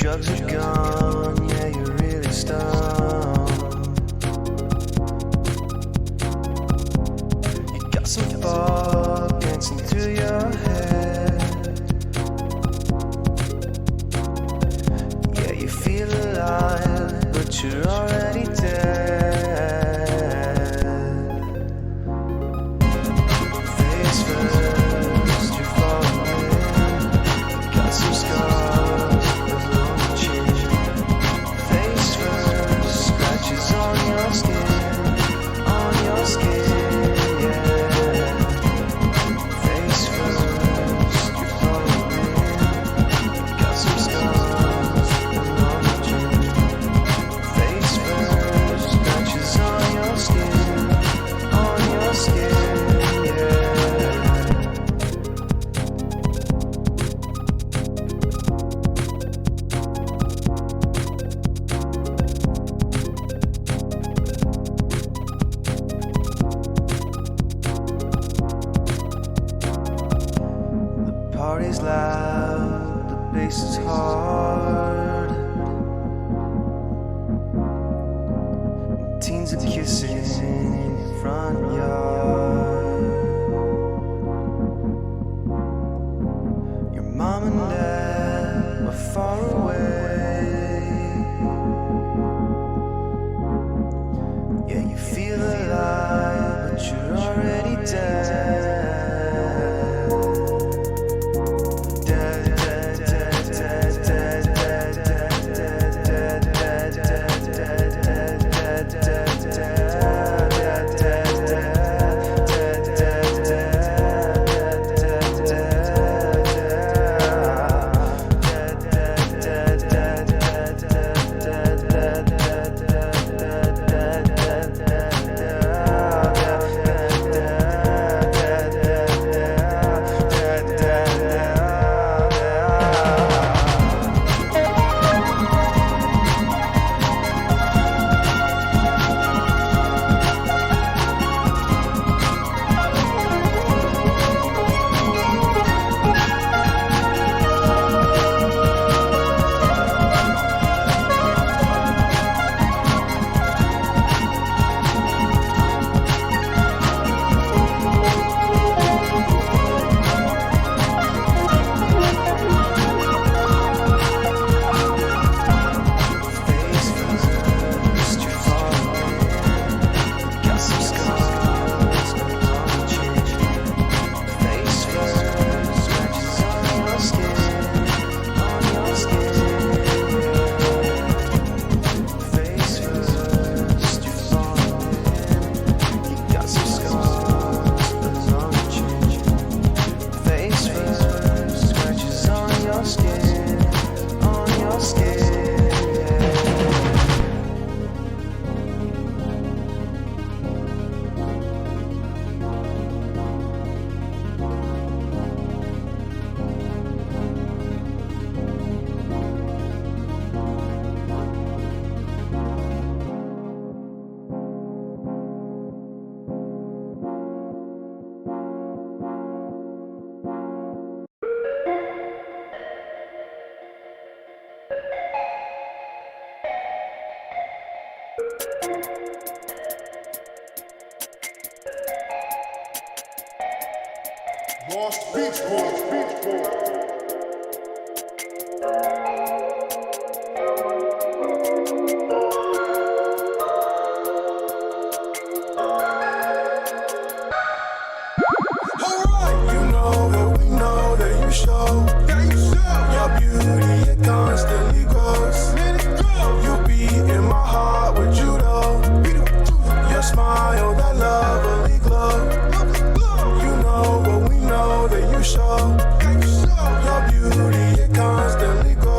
drugs are gone, yeah, you're really stoned. You got some fog dancing through your head. Yeah, you feel alive, but you're already dead. Face first, you're falling. You got some scars along the chin. Face first, scratches on your skin, yeah. Face first, you're falling. You got some scars along the chin. Face first, scratches on your skin, yeah. The party's loud, the bass is hard. Teens are kissing in your front yard. Your mom and dad are far away. Yeah, you feel alive, but you're already dead. Lost Beach Boys. Your beauty, it constantly grows. You be in my heart with judo. Your smile, that lovely glow. You know what we know that you show. Your beauty, it constantly grows.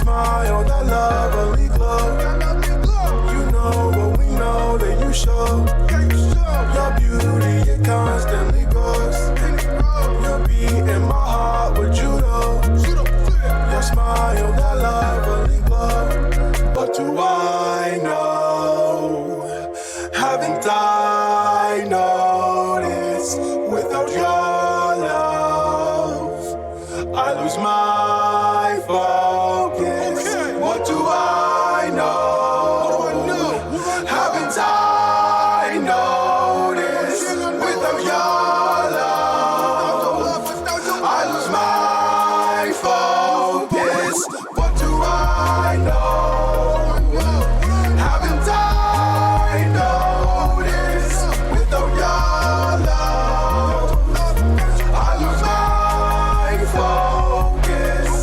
smile, that lovely glow. You know what we know that you show. Your beauty, it constantly grows. You'll be in my heart with judo. Your smile, that lovely glow. What do I know? Haven't I noticed? Without your love, I lose my focus. What do I know? Haven't I noticed? Without your love, I lose my focus. What do I know? Haven't I noticed? Without your love, I lose my focus.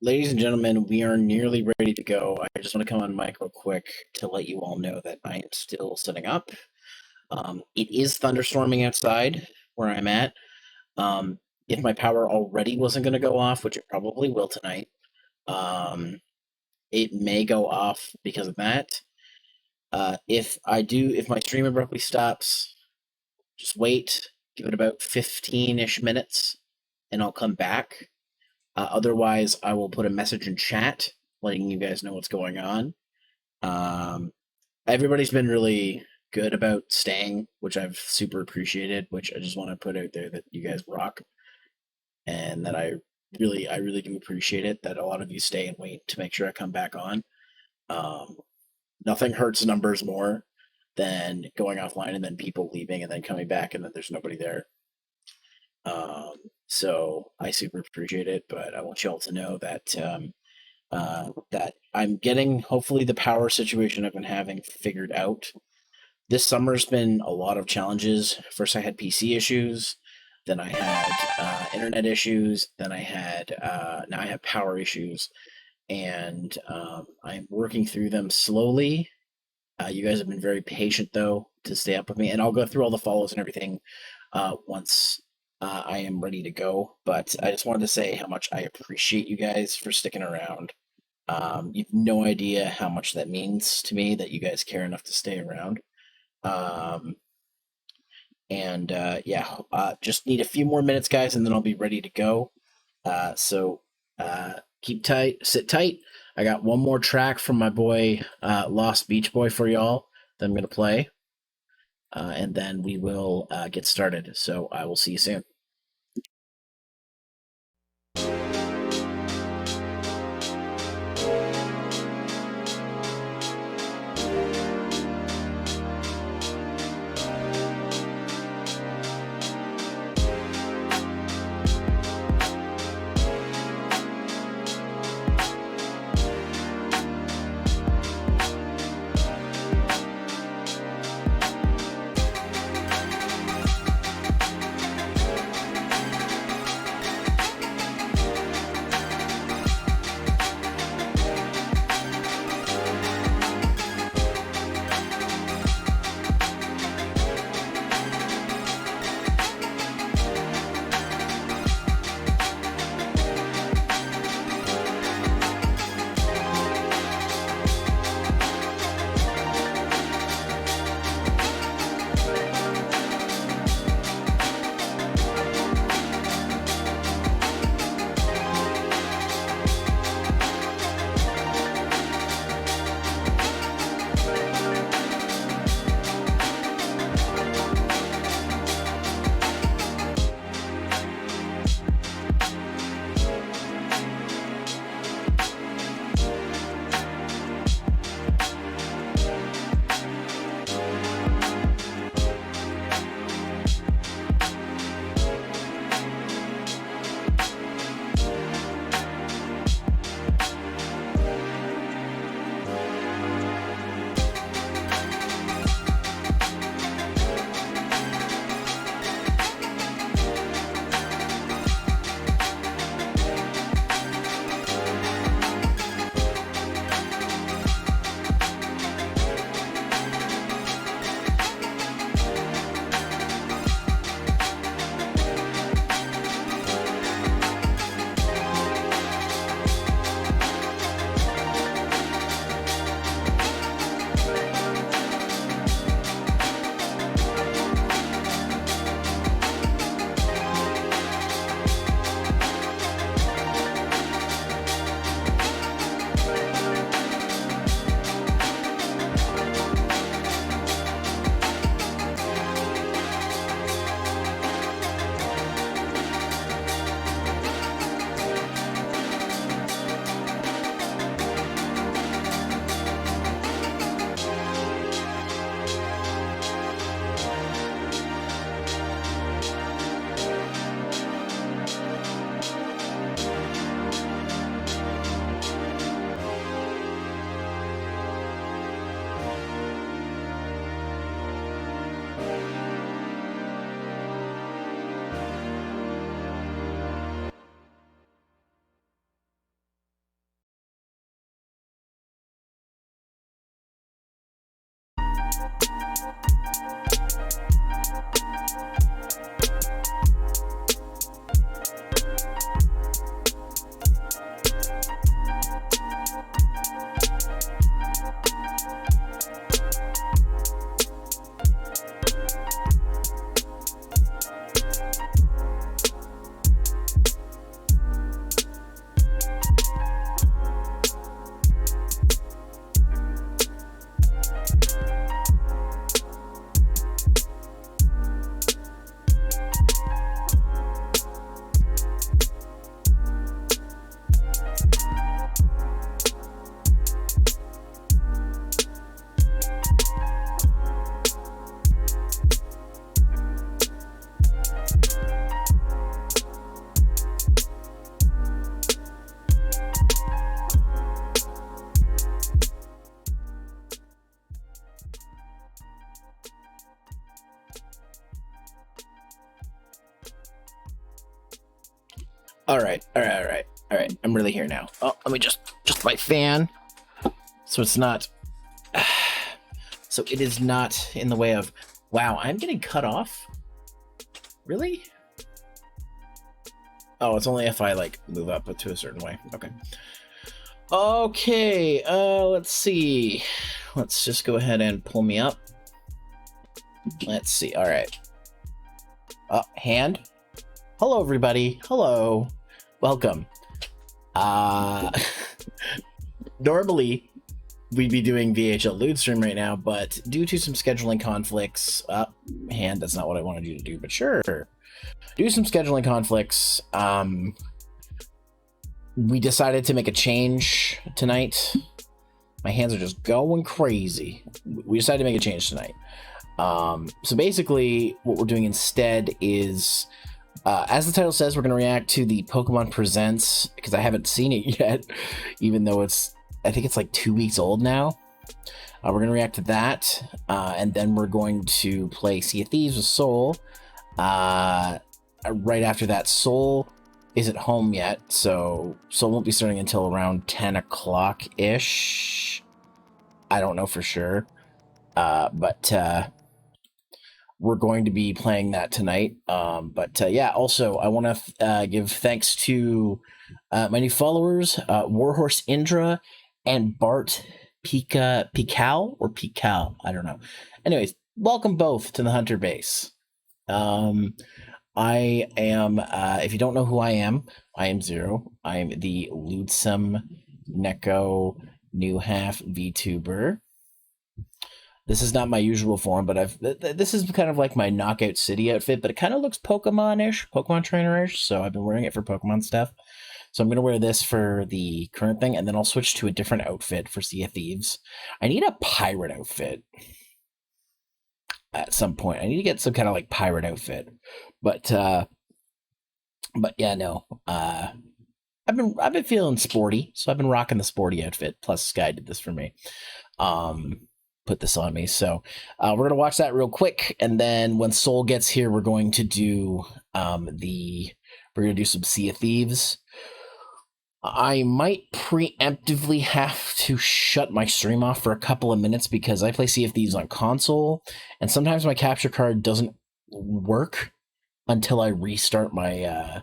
ladies and gentlemen, we are nearly ready to go. I just want to come on mic real quick to let you all know that I am still setting up. It is thunderstorming outside where I'm at. If my power already wasn't going to go off, which it probably will tonight, it may go off because of that. If my stream abruptly stops, just wait, give it about 15-ish minutes, and I'll come back. Otherwise, I will put a message in chat letting you guys know what's going on. Everybody's been really good about staying, which I've super appreciated, which I just want to put out there that you guys rock. And that I really do appreciate it that a lot of you stay and wait to make sure I come back on. Nothing hurts numbers more than going offline and then people leaving and then coming back and then there's nobody there. So I super appreciate it, but I want you all to know that that I'm getting hopefully the power situation I've been having figured out. This summer's been a lot of challenges. First, I had PC issues, then I had internet issues, then I had now I have power issues, and I'm working through them slowly. You guys have been very patient though to stay up with me, and I'll go through all the follows and everything once I am ready to go. But I just wanted to say how much I appreciate you guys for sticking around. You've no idea how much that means to me that you guys care enough to stay around. Just need a few more minutes, guys, and then I'll be ready to go. So keep tight, sit tight. I got one more track from my boy Lost Beach Boy for y'all that I'm gonna play, and then we will get started. So I will see you soon. All right. I'm really here now. Oh, let me just my fan, so it's not. So it is not in the way of. Wow, I'm getting cut off. Really? Oh, it's only if I like move up to a certain way. Okay. Okay. Let's see. Let's just go ahead and pull me up. Let's see. All right. Hand. Hello, everybody. Hello. Welcome. Normally, we'd be doing VHL Loot Stream right now, but due to some scheduling conflicts, hand, that's not what I wanted you to do, but sure. Due to some scheduling conflicts, we decided to make a change tonight. My hands are just going crazy. We decided to make a change tonight. So basically, what we're doing instead is, as the title says, we're going to react to the Pokemon Presents, because I haven't seen it yet, even though I think it's like 2 weeks old now. We're going to react to that, and then we're going to play Sea of Thieves with Soul. Right after that, Soul isn't home yet, so Soul won't be starting until around 10 o'clock-ish. I don't know for sure, but we're going to be playing that tonight. Yeah, also, I want to give thanks to my new followers, Warhorse Indra and Bart Pikal, I don't know. Anyways, welcome both to the Hunter Base. I am, if you don't know who I am Zero. I'm the Lootsome Neko new half VTuber. This is not my usual form, but this is kind of like my Knockout City outfit, but it kind of looks Pokemon-ish, Pokemon Trainer-ish, so I've been wearing it for Pokemon stuff. So I'm going to wear this for the current thing, and then I'll switch to a different outfit for Sea of Thieves. I need a pirate outfit at some point. I need to get some kind of like pirate outfit. But yeah, no. I've been feeling sporty, so I've been rocking the sporty outfit. Plus, Sky did this for me. Put this on me. So we're gonna watch that real quick, and then when Soul gets here, we're going to do some Sea of Thieves. I might preemptively have to shut my stream off for a couple of minutes because I play Sea of Thieves on console, and sometimes my capture card doesn't work until I restart my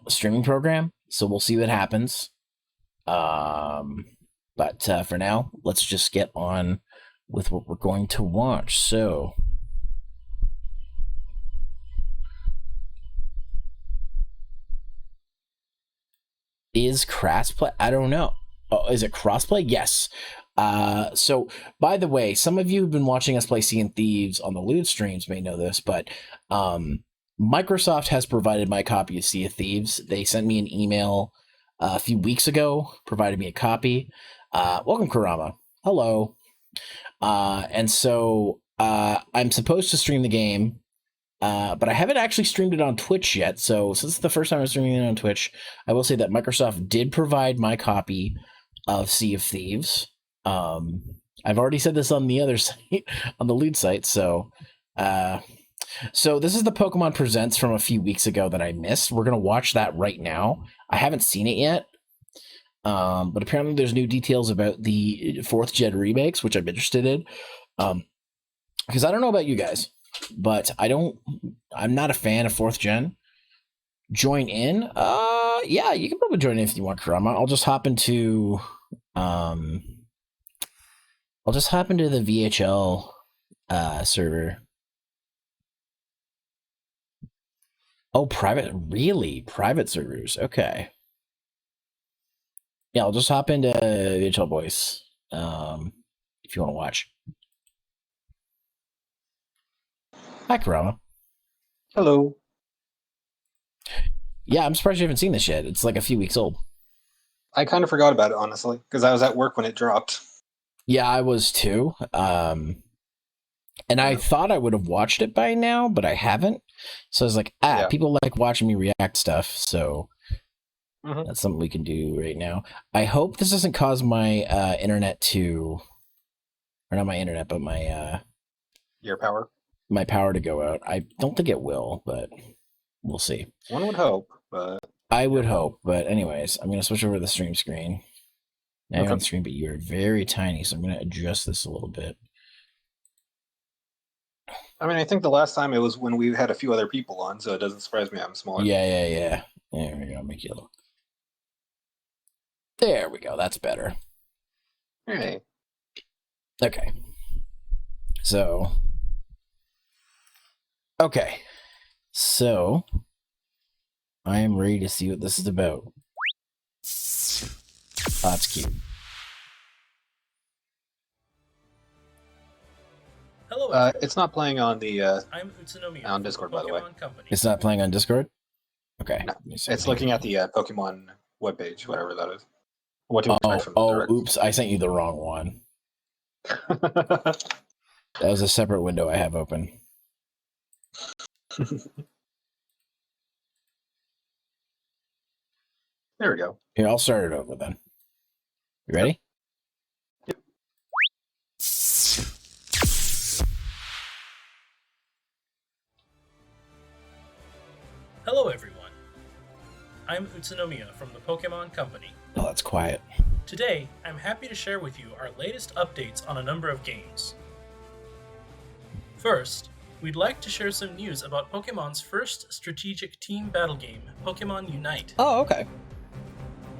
streaming program. So we'll see what happens. But for now, let's just get on with what we're going to watch. So, is crossplay? I don't know. Oh, is it crossplay? Yes. So, by the way, some of you who've been watching us play Sea of Thieves on the Loot streams may know this, but Microsoft has provided my copy of Sea of Thieves. They sent me an email a few weeks ago, provided me a copy. Welcome, Kurama. Hello. And so I'm supposed to stream the game, but I haven't actually streamed it on Twitch yet. So since it's the first time I'm streaming it on Twitch, I will say that Microsoft did provide my copy of Sea of Thieves. I've already said this on the other site, on the Loot site. So this is the Pokemon Presents from a few weeks ago that I missed. We're going to watch that right now. I haven't seen it yet. But apparently there's new details about the 4th gen remakes, which I'm interested in. Because I don't know about you guys, but I'm not a fan of 4th gen. Join in? Yeah, you can probably join in if you want, Kurama. I'll just hop into the VHL server. Oh, private servers. Okay. Yeah, I'll just hop into VHL Voice if you want to watch. Hi, Kurama. Hello. Yeah, I'm surprised you haven't seen this yet. It's like a few weeks old. I kind of forgot about it, honestly, because I was at work when it dropped. Yeah, I was too. And I thought I would have watched it by now, but I haven't. So I was like, people like watching me react stuff, so that's something we can do right now. I hope this doesn't cause my internet to, or not my internet, but my Your power. My power to go out. I don't think it will, but we'll see. One would hope, but I would hope, but anyways, I'm gonna switch over to the stream screen. Now you're Okay. on the screen, but you're very tiny, so I'm gonna adjust this a little bit. I mean, I think the last time it was when we had a few other people on, so it doesn't surprise me I'm smaller. Yeah. There we go. Make you look. There we go. That's better. Hey. Okay. So. Okay. So. I am ready to see what this is about. Oh, that's cute. Hello, everyone. It's not playing on the. I'm Utsunomiya on from Discord, the by the way. Pokémon Company. It's not playing on Discord? Okay. No, Let me see. It's looking at the Pokemon webpage, whatever that is. What do you expect from the Oh, direct? oops. I sent you the wrong one. That was a separate window I have open. There we go. Here, I'll start it over then. You ready? Yep. Hello, everyone. I'm Utsunomiya from the Pokémon Company. Oh, that's quiet. Today, I'm happy to share with you our latest updates on a number of games. First, we'd like to share some news about Pokemon's first strategic team battle game, Pokémon Unite. Oh, okay.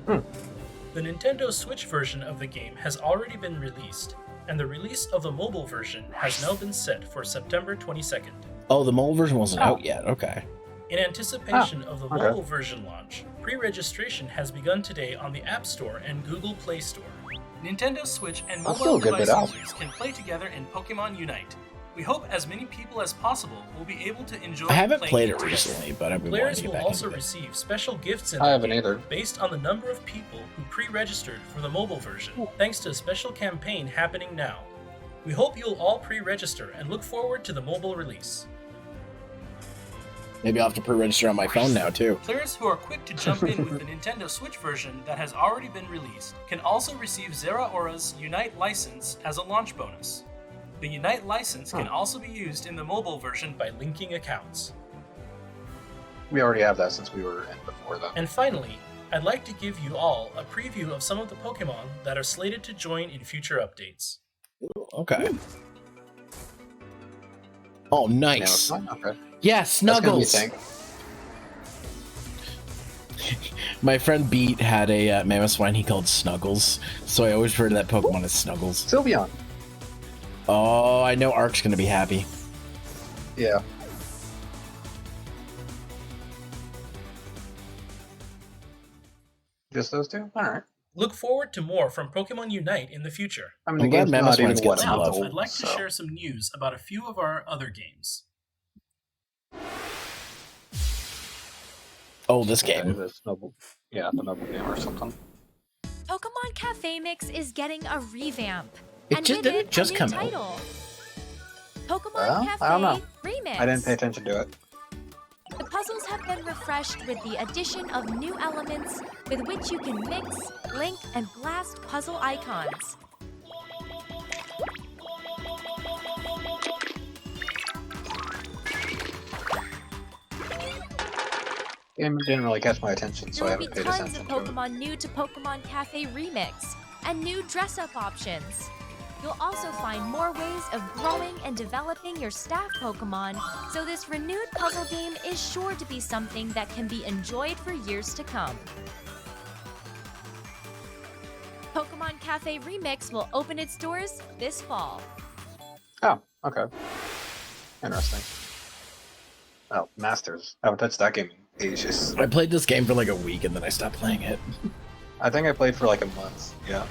The Nintendo Switch version of the game has already been released, and the release of the mobile version has now been set for September 22nd. Oh, the mobile version wasn't out yet. Okay. In anticipation of the okay. mobile version launch, pre-registration has begun today on the App Store and Google Play Store. Nintendo Switch and That's still mobile a good bit device out. users can play together in Pokemon Unite. We hope as many people as possible will be able to enjoy I haven't playing played it together. recently, but I've been wanting Players to get will back also into it. receive special gifts in I the haven't game either. based on the number of people who pre-registered for the mobile version, thanks to a special campaign happening now. We hope you'll all pre-register and look forward to the mobile release. Maybe I'll have to pre-register on my phone now, too. Players who are quick to jump in with the Nintendo Switch version that has already been released can also receive Zeraora's Unite license as a launch bonus. The Unite license can also be used in the mobile version by linking accounts. We already have that since we were in before, though. And finally, I'd like to give you all a preview of some of the Pokemon that are slated to join in future updates. Okay. Oh, Now it's nice. fine? Okay. Yeah, That's gonna be a Snuggles. thing. My friend Beat had a mammoth swine he called Snuggles, so I always refer to that Pokemon as Snuggles. Sylveon. Oh, I know Ark's gonna be happy. Yeah. Just those two? Alright. Look forward to more from Pokemon Unite in the future. I mean, I'm the glad game's Mammoth not even Swine's got what, some a month love. old, I'd like to so- share some news about a few of our other games. Oh, this Okay, game. this mobile, yeah, the mobile game or something. Pokemon Cafe Mix is getting a revamp. It and just with didn't it, just a new come out. title. Pokemon Well, Cafe I don't know. Remix. I didn't pay attention to it. The puzzles have been refreshed with the addition of new elements with which you can mix, link, and blast puzzle icons. Game didn't really catch my attention, so I There will be haven't paid tons of attention to it. Pokemon new to Pokemon Cafe Remix and new dress-up options. You'll also find more ways of growing and developing your staff Pokemon, so this renewed puzzle game is sure to be something that can be enjoyed for years to come. Pokemon Cafe Remix will open its doors this fall. Oh, okay. Interesting. Oh, Masters. I haven't touched that game in ages. I played this game for like a week and then I stopped playing it. I think I played for like a month. Yeah.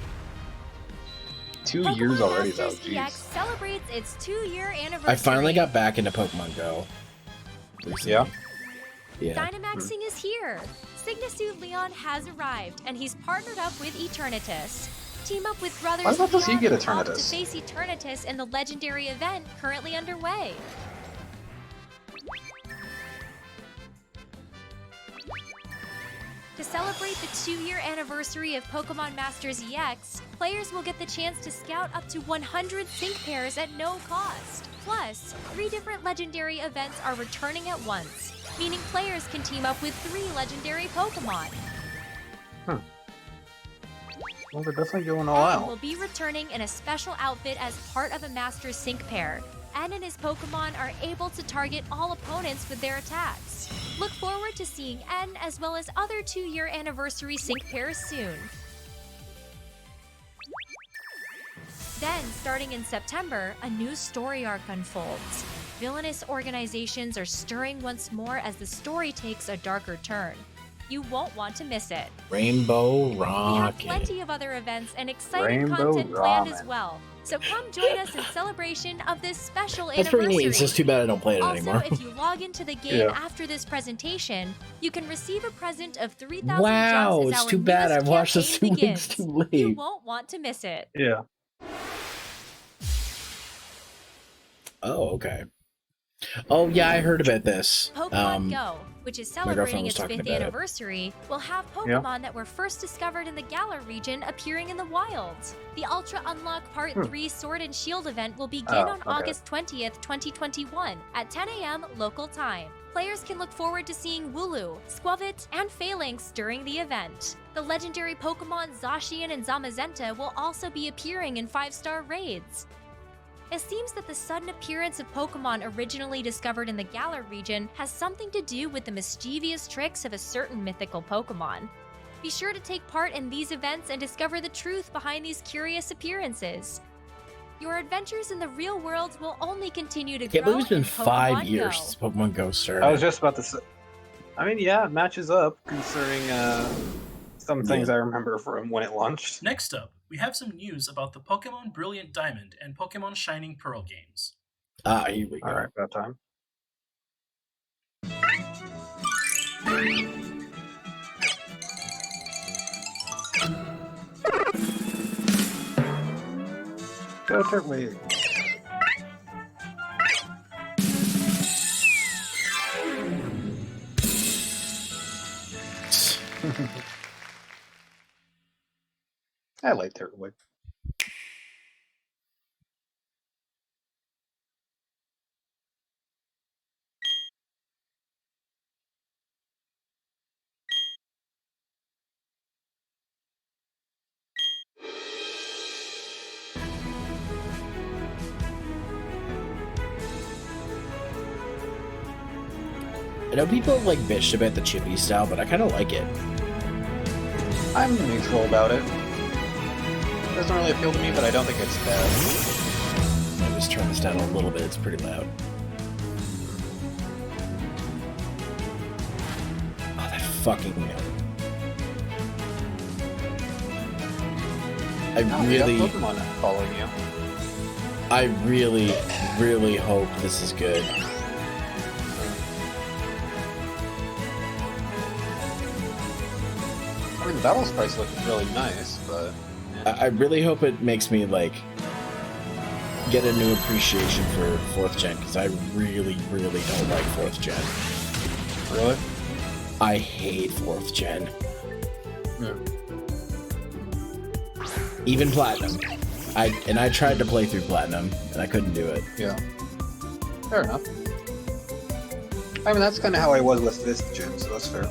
2 years Pokemon already, though. Masters EX Jeez. celebrates its 2-year anniversary. I finally got back into Pokemon Go. recently. Yeah. Yeah. Dynamaxing is here. Cygnus Leon has arrived, and he's partnered up with Eternatus. Team up with brothers Why the fuck does he Leon get and Hawk to Eternatus? face Eternatus in the legendary event currently underway. To celebrate the 2-year anniversary of Pokémon Masters EX, players will get the chance to scout up to 100 sync pairs at no cost. Plus, 3 different legendary events are returning at once, meaning players can team up with 3 legendary Pokémon. Well, they're definitely going all N out. will be returning in a special outfit as part of a Masters sync pair. N and his Pokémon are able to target all opponents with their attacks. Look forward to seeing N as well as other 2-year anniversary sync pairs soon. Then, starting in September, a new story arc unfolds. Villainous organizations are stirring once more as the story takes a darker turn. You won't want to miss it. Rainbow We have Rocket. plenty of other events and exciting Rainbow content planned as Ramen. well. So come join us in celebration of this special That's pretty anniversary. neat. It's just too bad I don't play it Also, anymore. if you log into the game Yeah. after this presentation, you can receive a present of 3,000 Wow, gems as it's our too bad I newest watched this 2 campaign weeks begins. too You late. won't want to miss it. Yeah. Oh, okay. Oh, yeah, I heard about this. Pokemon Go, which is girlfriend celebrating was its talking 5th about it. anniversary, will have Pokemon that were first discovered in the Galar region appearing in the wild. The Ultra Unlock Part 3 Sword and Shield event will begin Oh, on okay. August 20th, 2021 at 10 a.m. local time. Players can look forward to seeing Wooloo, Squavit, and Phalanx during the event. The legendary Pokemon Zacian and Zamazenta will also be appearing in 5-star raids. It seems that the sudden appearance of Pokemon originally discovered in the Galar region has something to do with the mischievous tricks of a certain mythical Pokemon. Be sure to take part in these events and discover the truth behind these curious appearances. Your adventures in the real world will only continue to I can't grow believe it's been in 5 Pokemon years Go. since Pokemon Go started. I was just about to say. I mean, yeah, it matches up concerning some things I remember from when it launched. Next up, we have some news about the Pokemon Brilliant Diamond and Pokemon Shining Pearl games. Ah, here we go. All right, about time. Go Turtwig. I like Turtwig. I know people like bitched about the chibi style, but I kind of like it. I'm neutral about it. It doesn't really appeal to me, but I don't think it's bad. I'll just turn this down a little bit. It's pretty loud. Oh, that fucking note. You got Pokemon following you. I really hope this is good. I mean, the battle sprites look really nice, but I really hope it makes me like get a new appreciation for 4th gen, because I really don't like 4th gen. really, I hate 4th gen. yeah. Even Platinum. I tried to play through Platinum and I couldn't do it. Yeah. Fair enough. I mean, that's kind of how I was with 5th gen, so that's fair.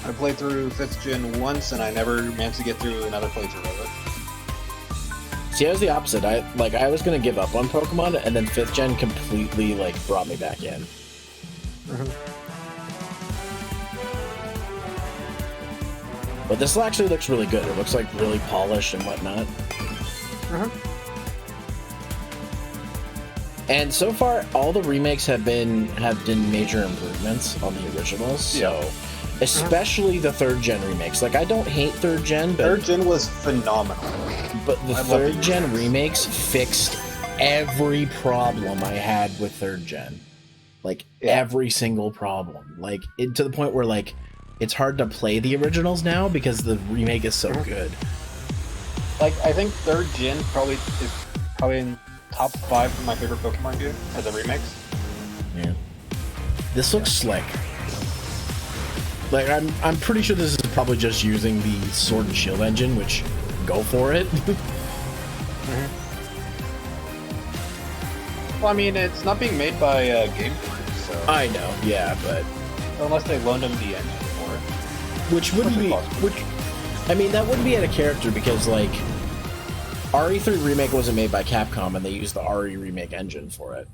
I played through 5th gen once, and I never managed to get through another playthrough of it. See, I was the opposite. I was gonna give up on Pokemon, and then 5th gen completely like brought me back in. But this actually looks really good. It looks like really polished and whatnot. And so far, all the remakes have been major improvements on the originals. So, especially the 3rd gen remakes. Like, I don't hate 3rd gen, but 3rd gen was phenomenal. But the I love 3rd the gen remakes fixed every problem I had with 3rd gen. Like, every single problem. Like, to the point where, like, it's hard to play the originals now because the remake is so good. Like, I think 3rd gen is probably in top 5 of my favorite Pokemon game as a remakes. Yeah. This looks slick. Like, I'm pretty sure this is probably just using the Sword and Shield engine, which, go for it. Well, I mean, it's not being made by Game Freak, so... I know, yeah, but... Unless they loaned him the engine for it. Which wouldn't be... I mean, that wouldn't be out of character, because, like... RE3 Remake wasn't made by Capcom, and they used the RE Remake engine for it.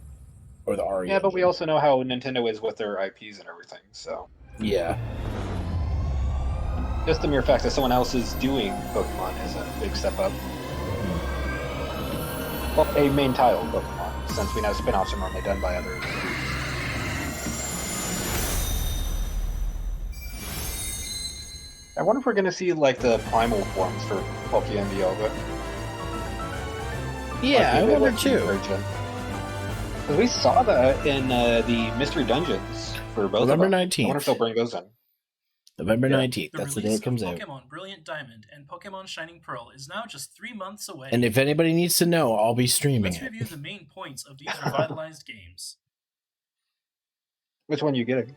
Or the RE Yeah, but we engine. also know how Nintendo is with their IPs and everything, so... Yeah. Just the mere fact that someone else is doing Pokemon is a big step up. Well, a main title Pokemon, since we know spin-offs are normally done by other groups. I wonder if we're gonna see, like, the primal forms for Poké and Dialga. Yeah, I wonder too. Because we saw that in the Mystery Dungeons for both November of them. 19th. I wonder if they'll bring those in. November Yeah. 19th, that's the day release it comes of out. Pokemon Brilliant Diamond and Pokemon Shining Pearl is now just 3 months away. And if anybody needs to know, I'll be streaming Let's it. review the main points of these revitalized games. Which one you getting?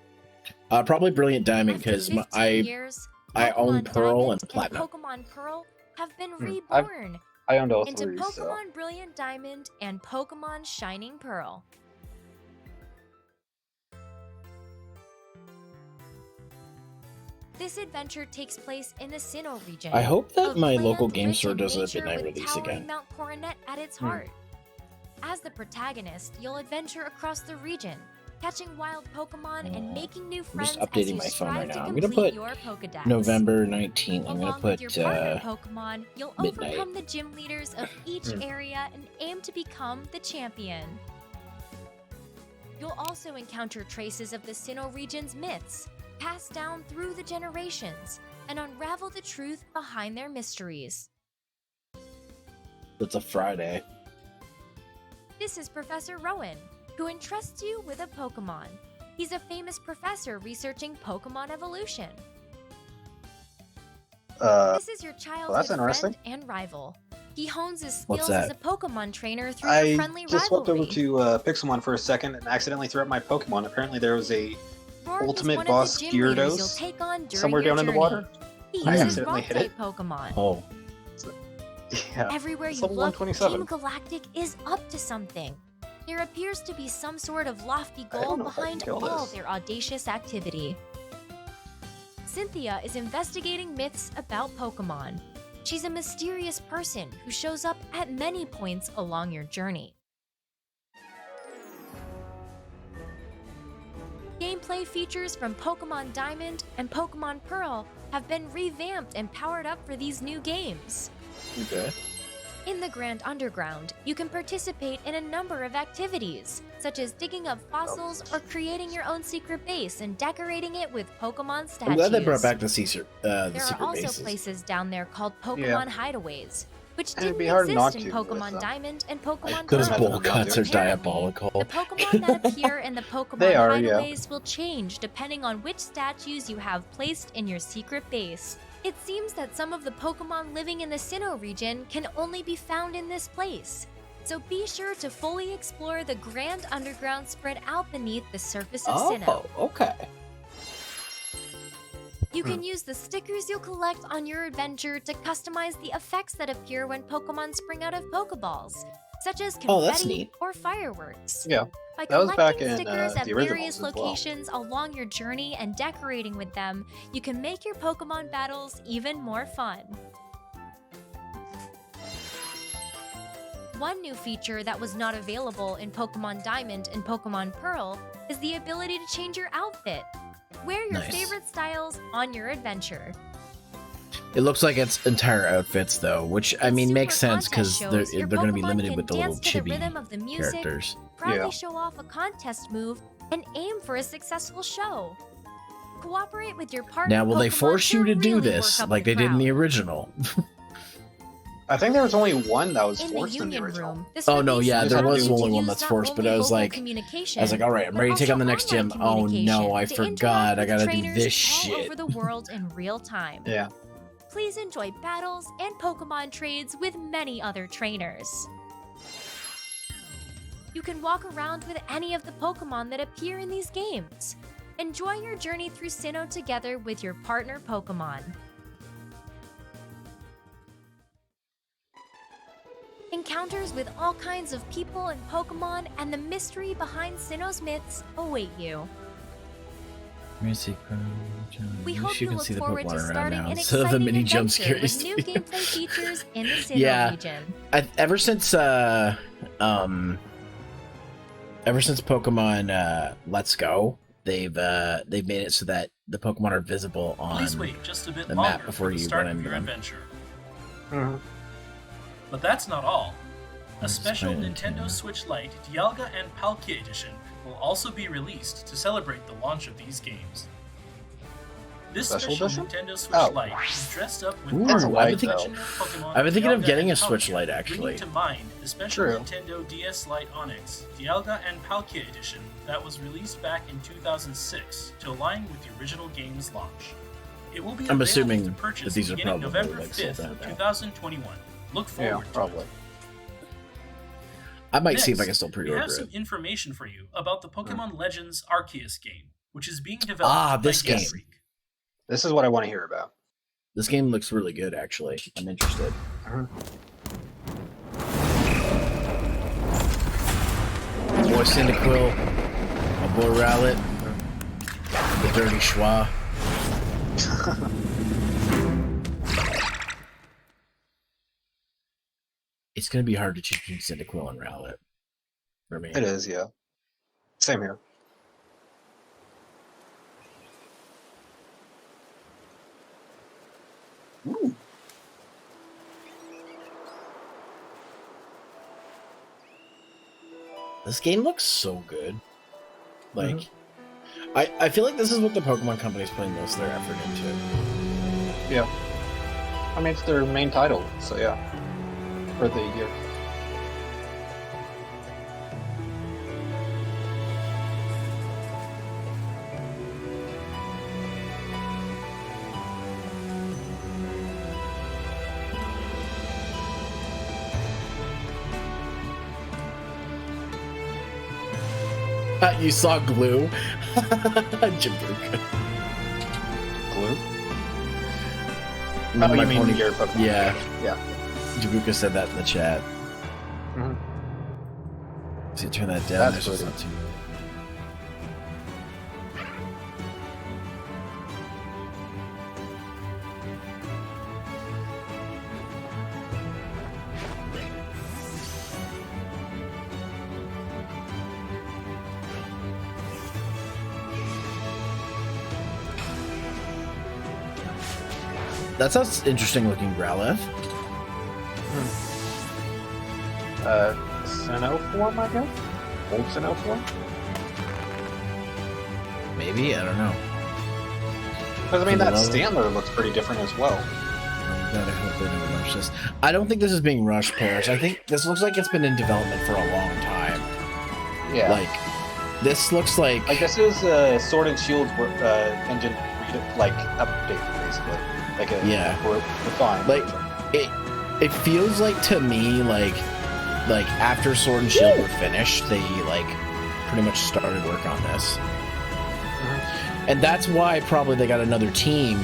Probably Brilliant Diamond, After because 15 I years, own Pokemon Pearl Diamond and Platinum. Pokemon Pearl have been I've- reborn I owned all into three, Pokemon so... Brilliant Diamond and Pokemon Shining Pearl. This adventure takes place in the Sinnoh region. I hope that a my land local game rich store in does a nature midnight with release towering again. Mount Coronet at its heart. As the protagonist, you'll adventure across the region, catching wild Pokemon and making new I'm friends just updating as you my phone strive right to now. I'm gonna complete put your Pokedex. November 19th. I'm Along gonna with your partner put Pokemon, you'll midnight. overcome the gym leaders of each area and aim to become the champion. You'll also encounter traces of the Sinnoh region's myths, passed down through the generations, and unravel the truth behind their mysteries. it's a Friday. This is Professor Rowan, who entrusts you with a Pokemon. He's a famous professor researching Pokemon evolution. This is your childhood interesting. friend and rival. He hones his What's skills as that? a Pokemon trainer through your I friendly just swept rivalry. over to Pixelmon for a second and accidentally threw up my Pokemon. Apparently there was a Rourke is ultimate one boss of the gym leaders Gyarados you'll take on during somewhere your down in the journey. water. He I uses accidentally hit rock-type it. Pokemon. Oh, Yeah. Everywhere It's you level look, 127. Team Galactic is up to something. There appears to be some sort of lofty I don't goal know if I can behind kill all this. their audacious activity. Cynthia is investigating myths about Pokemon. She's a mysterious person who shows up at many points along your journey. Gameplay features from Pokemon Diamond and Pokemon Pearl have been revamped and powered up for these new games. okay. In the Grand Underground, you can participate in a number of activities, such as digging up fossils or creating your own secret base and decorating it with Pokemon statues. I'm glad they brought back the secret There are secret also bases. places down there called Pokemon Yeah. hideaways, which And it'd didn't be hard exist not in to with Pokemon them. Diamond and Pokemon Those Pearl. Pearl. bowl cuts are Apparently, diabolical. The Pokemon that appear in the Pokemon They are, yeah. hideaways will change depending on which statues you have placed in your secret base. It seems that some of the Pokemon living in the Sinnoh region can only be found in this place. So be sure to fully explore the Grand Underground spread out beneath the surface of Sinnoh. okay. You can use the stickers you'll collect on your adventure to customize the effects that appear when Pokemon spring out of Pokeballs, such as Oh, that's confetti neat. or fireworks. Yeah. By That was back collecting in, stickers at the originals various as well. locations along your journey and decorating with them, you can make your Pokemon battles even more fun. One new feature that was not available in Pokemon Diamond and Pokemon Pearl is the ability to change your outfit. Wear your Nice. favorite styles on your adventure. It looks like it's entire outfits though, which I In mean Super makes sense because Contest they're shows, your going to be Pokemon limited can with the dance little to the chibi rhythm of the music, characters. proudly Yeah. show off a contest move, and aim for a successful show. Cooperate with your partner. Now, will they Pokemon force you to do really this work up like the they did in the crowd. original? I think there was only one that was In the forced in the Union original. Room, this Oh, no, release yeah, there allows was you only to one use that's not forced, but only I was vocal like- communication, I was like, all right, I'm but ready to take on the also next gym. online Oh no, I communication to forgot. interact I with gotta do trainers this all shit. over the world in real time. Yeah. Please enjoy battles and Pokemon trades with many other trainers. You can walk around with any of the Pokémon that appear in these games. Enjoy your journey through Sinnoh together with your partner Pokémon. Encounters with all kinds of people and Pokémon and the mystery behind Sinnoh's myths await you. We hope you look forward to starting an So the exciting mini jump adventure scares with new me. gameplay features in the Sinnoh Yeah. region. Ever since Pokemon Let's Go, they've made it so that the Pokemon are visible on Please wait just a bit the longer map before for the you start run of into your them. adventure. Mhm. But that's not all. A Let's special play it, Nintendo yeah. Switch Lite Dialga and Palkia Edition will also be released to celebrate the launch of these games. This Special special edition? Nintendo Switch Oh. Lite is dressed up with Ooh, That's all Lite, the though. legendary Pokemon I've been thinking of Dialga getting and a Switch Palkia, Lite, actually. bringing to mind the special True. Nintendo DS Lite Onyx Dialga and Palkia Edition that was released back in 2006 to align with the original game's launch. It will be I'm available assuming to that purchase these are beginning probably, November like, sold 5th, out now. 2021. Look Yeah, forward to probably. it. I might see if I Next, can still we pre-order have some it. information for you about the Pokemon Legends Arceus game, which is being developed Ah, by this Game game. Freak. This is what I want to hear about. This game looks really good, actually. I'm interested. My boy Cyndaquil, my boy Rowlet, the Dirty Schwa. It's gonna be hard to choose between Cyndaquil and Rowlet for me. It is, yeah. Same here. Ooh. This game looks so good. Like, I feel like this is what the Pokemon Company's putting most of their effort into. Yeah. I mean, it's their main title, so yeah. For the year. You saw Glue? Jabuka. Glue? My Oh, you mean pony- your Pokemon? Yeah. Yeah. Jabuka said that in the chat. Mhm. See, turn that down. That's There's just pretty. not too. That's an interesting looking Growlithe. Sinnoh form, I guess? Old Sinnoh form? Maybe? I don't know. Because, I mean, that Hello? Stantler looks pretty different as well. Oh God, I hope they don't rush this. I don't think this is being rushed, Parrish. I think this looks like it's been in development for a long time. Yeah. Like, this looks like... Like, this is Sword and Shield's engine, like, update, basically. Like a refined. Like, it feels like to me like after Sword and Shield were finished, they like pretty much started work on this. And that's why probably they got another team,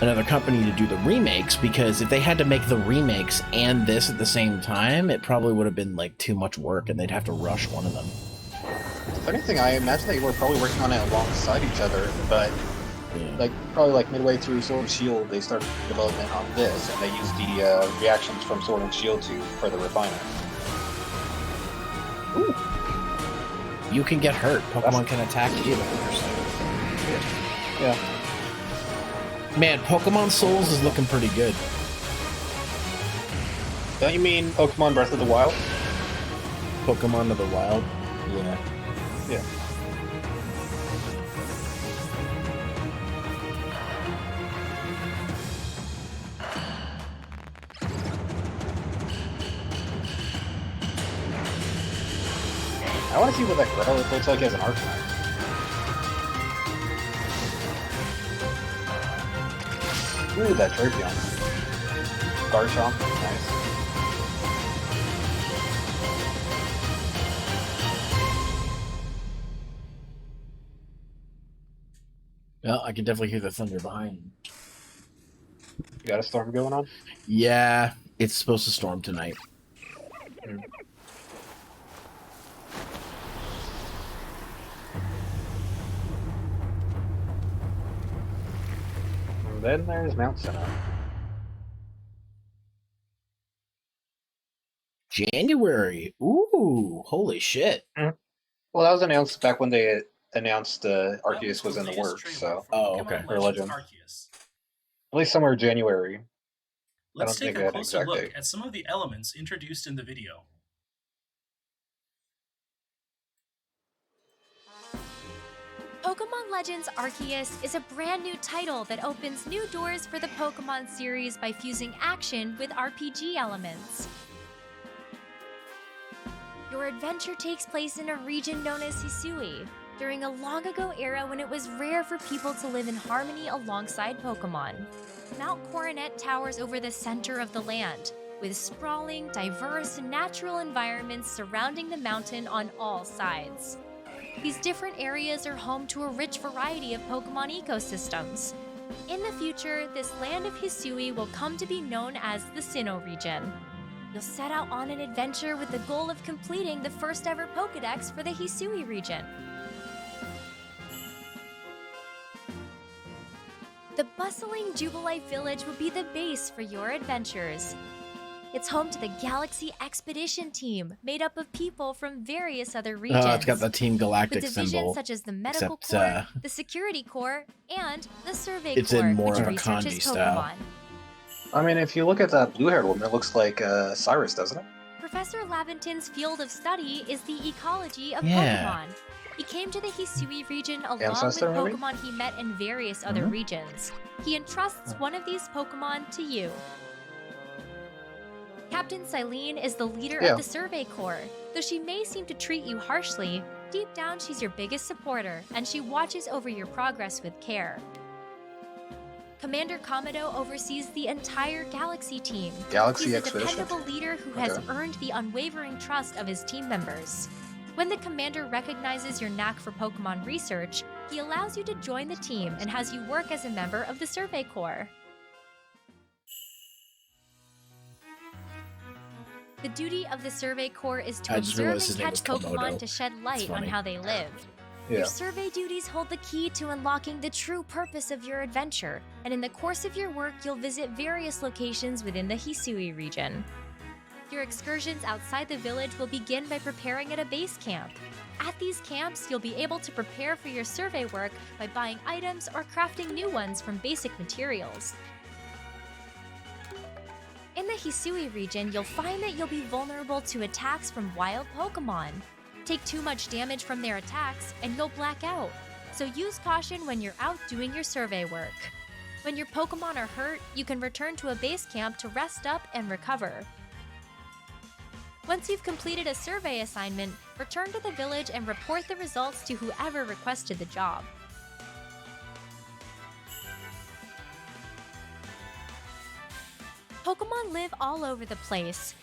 another company to do the remakes, because if they had to make the remakes and this at the same time, it probably would have been like too much work and they'd have to rush one of them. The funny thing, I imagine they were probably working on it alongside each other, but Yeah. like probably like midway through Sword and Shield, they started development on this, and they used the reactions from Sword and Shield to further refine it. Ooh. You can get hurt. Pokemon can attack you. Yeah. Man, Pokemon Souls is looking pretty good. Don't you mean Pokemon Breath of the Wild? Pokemon of the Wild. Yeah. Yeah. I want to see what that Growlithe looks like as an Arcanine. Ooh, that Drapion. Garchomp, nice. Well, I can definitely hear the thunder behind me. You got a storm going on? Yeah, it's supposed to storm tonight. And then there's Mount Sinai. January. Ooh, holy shit. Well, that was announced back when they announced Arceus was in the latest works, trailer so for Oh, Pokemon okay. Or Legends Legend. Arceus. at least somewhere January. Let's don't take think they a had an closer exact look date. at some of the elements introduced in the video. Pokemon Legends Arceus is a brand new title that opens new doors for the Pokemon series by fusing action with RPG elements. Your adventure takes place in a region known as Hisui, during a long ago era when it was rare for people to live in harmony alongside Pokemon. Mount Coronet towers over the center of the land, with sprawling, diverse, natural environments surrounding the mountain on all sides. These different areas are home to a rich variety of Pokemon ecosystems. In the future, this land of Hisui will come to be known as the Sinnoh region. You'll set out on an adventure with the goal of completing the first ever Pokédex for the Hisui region. The bustling Jubilife village will be the base for your adventures. It's home to the Galaxy Expedition Team, made up of people from various other regions. Oh, it's got the Team With Galactic divisions symbol. such as the Medical except, Corps, the Security Corps, and the Survey it's Corps, in more which of a researches kanji style. Pokemon. I mean, if you look at that blue-haired woman, it looks like Cyrus, doesn't it? Professor Laventon's field of study is the ecology of Yeah. Pokemon. He came to the Hisui region along Ancestor, with maybe? Pokemon he met in various other regions. He entrusts one of these Pokemon to you. Captain Silene is the leader Yeah. of the Survey Corps. Though she may seem to treat you harshly, deep down she's your biggest supporter, and she watches over your progress with care. Commander Kamado oversees the entire Galaxy team. Galaxy He's a Expedition. dependable leader who has Okay. earned the unwavering trust of his team members. When the commander recognizes your knack for Pokemon research, he allows you to join the team and has you work as a member of the Survey Corps. The duty of the Survey Corps is to I just observe realized his and name catch was Pokemon Komodo. to shed light on funny. how they live. Yeah. Your survey duties hold the key to unlocking the true purpose of your adventure, and in the course of your work, you'll visit various locations within the Hisui region. Your excursions outside the village will begin by preparing at a base camp. At these camps, you'll be able to prepare for your survey work by buying items or crafting new ones from basic materials. In the Hisui region, you'll find that you'll be vulnerable to attacks from wild Pokemon. Take too much damage from their attacks, and you'll black out. So use caution when you're out doing your survey work. When your Pokemon are hurt, you can return to a base camp to rest up and recover. Once you've completed a survey assignment, return to the village and report the results to whoever requested the job. Pokemon live all over the place.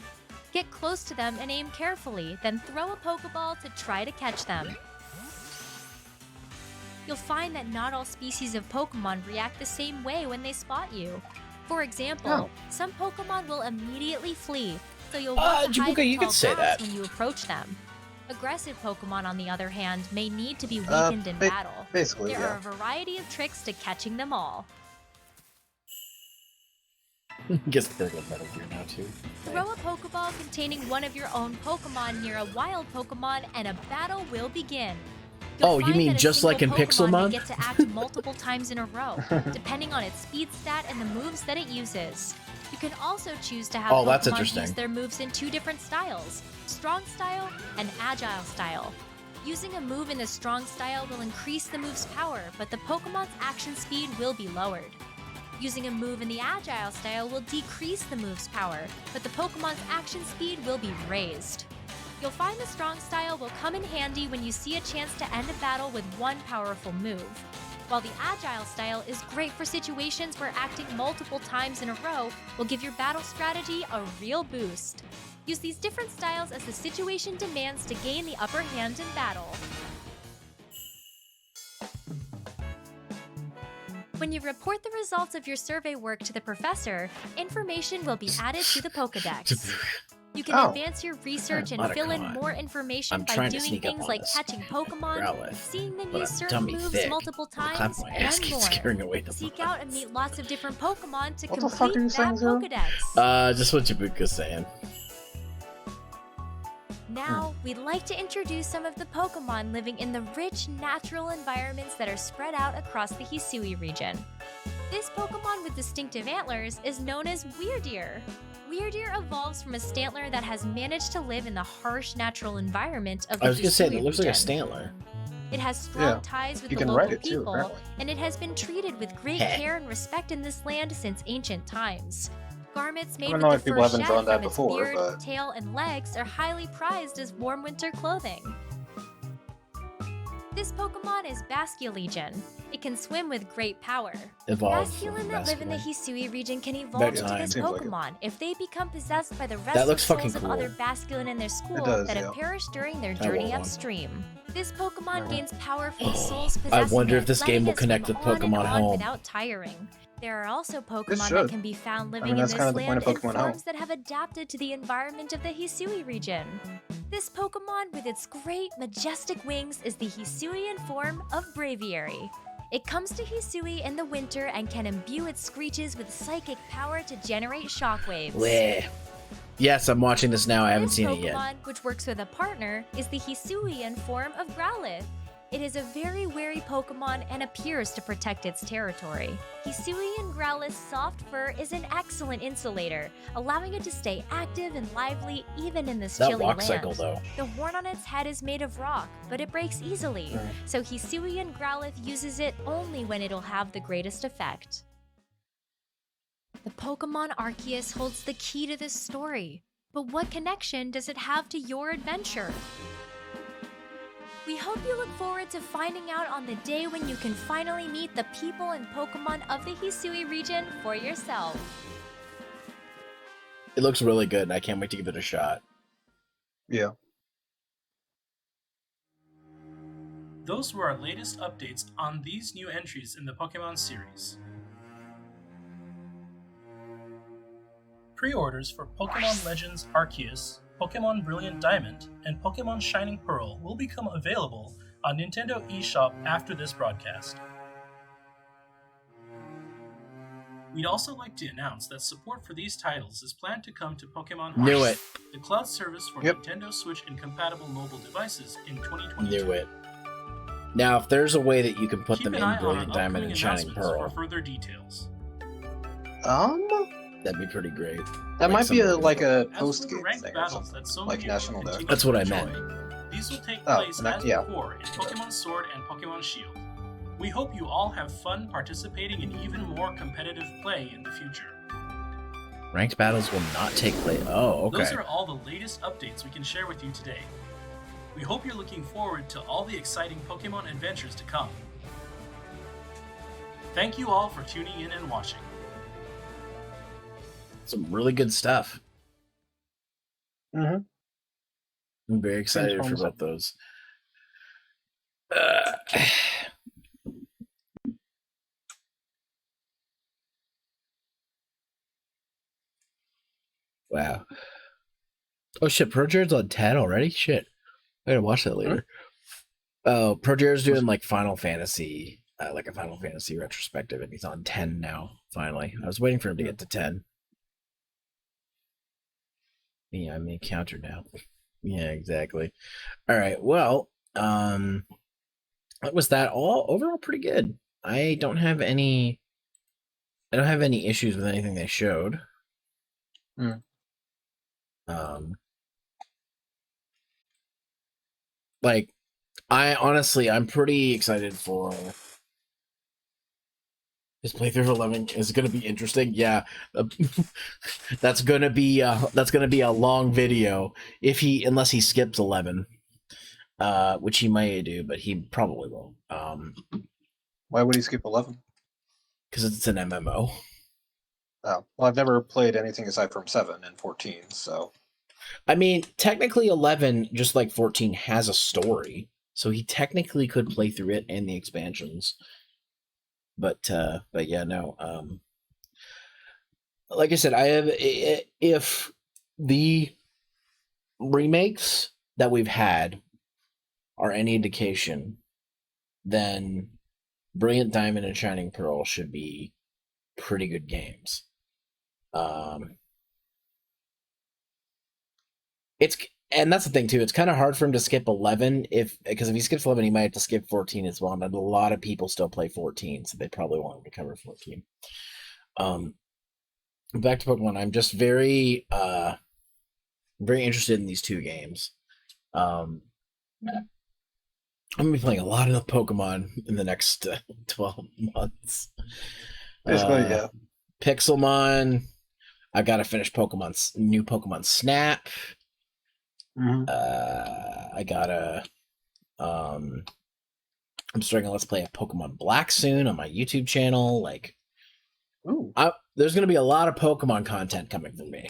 Get close to them and aim carefully, then throw a Pokeball to try to catch them. You'll find that not all species of Pokemon react the same way when they spot you. For example, some Pokemon will immediately flee, so you'll want to hide Jabuka, in you tall could say grass that. when you approach them. Aggressive Pokemon, on the other hand, may need to be weakened in battle. Basically, There yeah. are a variety of tricks to catching them all. Guess they're good Metal Gear now too. Throw a Pokeball containing one of your own Pokemon near a wild Pokemon and a battle will begin. You'll Oh, you find mean that a just like single in Pokemon Pixelmon? may get to act multiple times in a row, depending on its speed stat and the moves that it uses. You can also choose to have Oh, that's Pokemon interesting. use their moves in two different styles, Strong Style and Agile Style. Using a move in the Strong Style will increase the move's power, but the Pokemon's action speed will be lowered. Using a move in the Agile Style will decrease the move's power, but the Pokemon's action speed will be raised. You'll find the Strong Style will come in handy when you see a chance to end a battle with one powerful move, while the Agile Style is great for situations where acting multiple times in a row will give your battle strategy a real boost. Use these different styles as the situation demands to gain the upper hand in battle. When you report the results of your survey work to the professor, information will be added to the Pokédex. You can advance your research and fill in more information by doing things like catching Pokémon, seeing them use certain moves multiple times, and more. Seek out and meet lots of different Pokémon to complete that Pokédex. Just what Jabuka's saying. Now, we'd like to introduce some of the Pokémon living in the rich, natural environments that are spread out across the Hisui region. This Pokémon with distinctive antlers is known as Weirdeer. Weirdeer evolves from a Stantler that has managed to live in the harsh natural environment of the Hisui region. I was gonna say, it looks like a Stantler. It has strong ties with the local people, and it has been treated with great care and respect in this land since ancient times. Garments made with the fur shed from its beard, tail, and legs are highly prized as warm winter clothing. This Pokémon is Basculegion. It can swim with great power. Basculin that live in the Hisui region can evolve into this Pokémon if they become possessed by the restless souls of other Basculin in their school that have perished during their journey upstream. This Pokémon gains power from the souls possessing I wonder if this game will connect with Pokemon Home without tiring. There are also Pokemon that can be found living in this land in forms that have adapted to the environment of the Hisui region. This Pokemon with its great, majestic wings is the Hisuian form of Braviary. It comes to Hisui in the winter and can imbue its screeches with psychic power to generate shockwaves. Bleh. Yes, I'm watching this now. I haven't seen it yet. This Pokemon, which works with a partner, is the Hisuian form of Growlithe. It is a very wary Pokemon and appears to protect its territory. Hisuian Growlithe's soft fur is an excellent insulator, allowing it to stay active and lively even in this chilly land. Cycle, though. The horn on its head is made of rock, but it breaks easily, so Hisuian Growlithe uses it only when it'll have the greatest effect. The Pokemon Arceus holds the key to this story, but what connection does it have to your adventure? We hope you look forward to finding out on the day when you can finally meet the people and Pokemon of the Hisui region for yourself. It looks really good, and I can't wait to give it a shot. Yeah. Those were our latest updates on these new entries in the Pokemon series. Pre-orders for Pokemon Legends Arceus, Pokemon Brilliant Diamond, and Pokemon Shining Pearl will become available on Nintendo eShop after this broadcast. We'd also like to announce that support for these titles is planned to come to Pokemon Heart, the cloud service for Nintendo Switch and compatible mobile devices in 2022. Knew it. Now, if there's a way that you can put them in Brilliant Diamond and Shining Pearl, for further details. that'd be pretty great. That might be like a post-game ranked thing or battles something, that so like many National people Day. continue That's to what I enjoy. meant. These will take place as yeah. before in Pokemon Sword and Pokemon Shield. We hope you all have fun participating in even more competitive play in the future. Ranked battles will not take place. Oh, okay. Those are all the latest updates we can share with you today. We hope you're looking forward to all the exciting Pokemon adventures to come. Thank you all for tuning in and watching. Some really good stuff. Mm-hmm. I'm very excited for both those. Wow. Oh shit, Pro Jared's on 10 already? Shit. I gotta watch that later. Oh, Pro Jared's doing like Final Fantasy, like a Final Fantasy retrospective, and he's on 10 now, finally. I was waiting for him to get to 10. Yeah, I'm the encounter now. Yeah, exactly. All right. Well, that was that. All overall pretty good. I don't have any issues with anything they showed. Like, I'm pretty excited for his playthrough of 11 is going to be interesting. Yeah, that's going to be a long video unless he skips 11, which he might do, but he probably won't. Why would he skip 11? Because it's an MMO. Oh, well, I've never played anything aside from 7 and 14, so. I mean, technically 11, just like 14, has a story, so he technically could play through it and the expansions. but yeah, no. Like I said, I have if the remakes that we've had are any indication, then Brilliant Diamond and Shining Pearl should be pretty good games. And that's the thing too. It's kind of hard for him to skip 11 because if he skips 11, he might have to skip 14 as well. And a lot of people still play 14, so they probably want him to cover 14. Back to Pokemon. I'm just very very interested in these two games. I'm gonna be playing a lot of Pokemon in the next 12 months. Basically, yeah. Pixelmon. I gotta finish new Pokemon Snap. I gotta. I'm starting to let's play a Pokemon Black soon on my YouTube channel. Like, there's gonna be a lot of Pokemon content coming from me.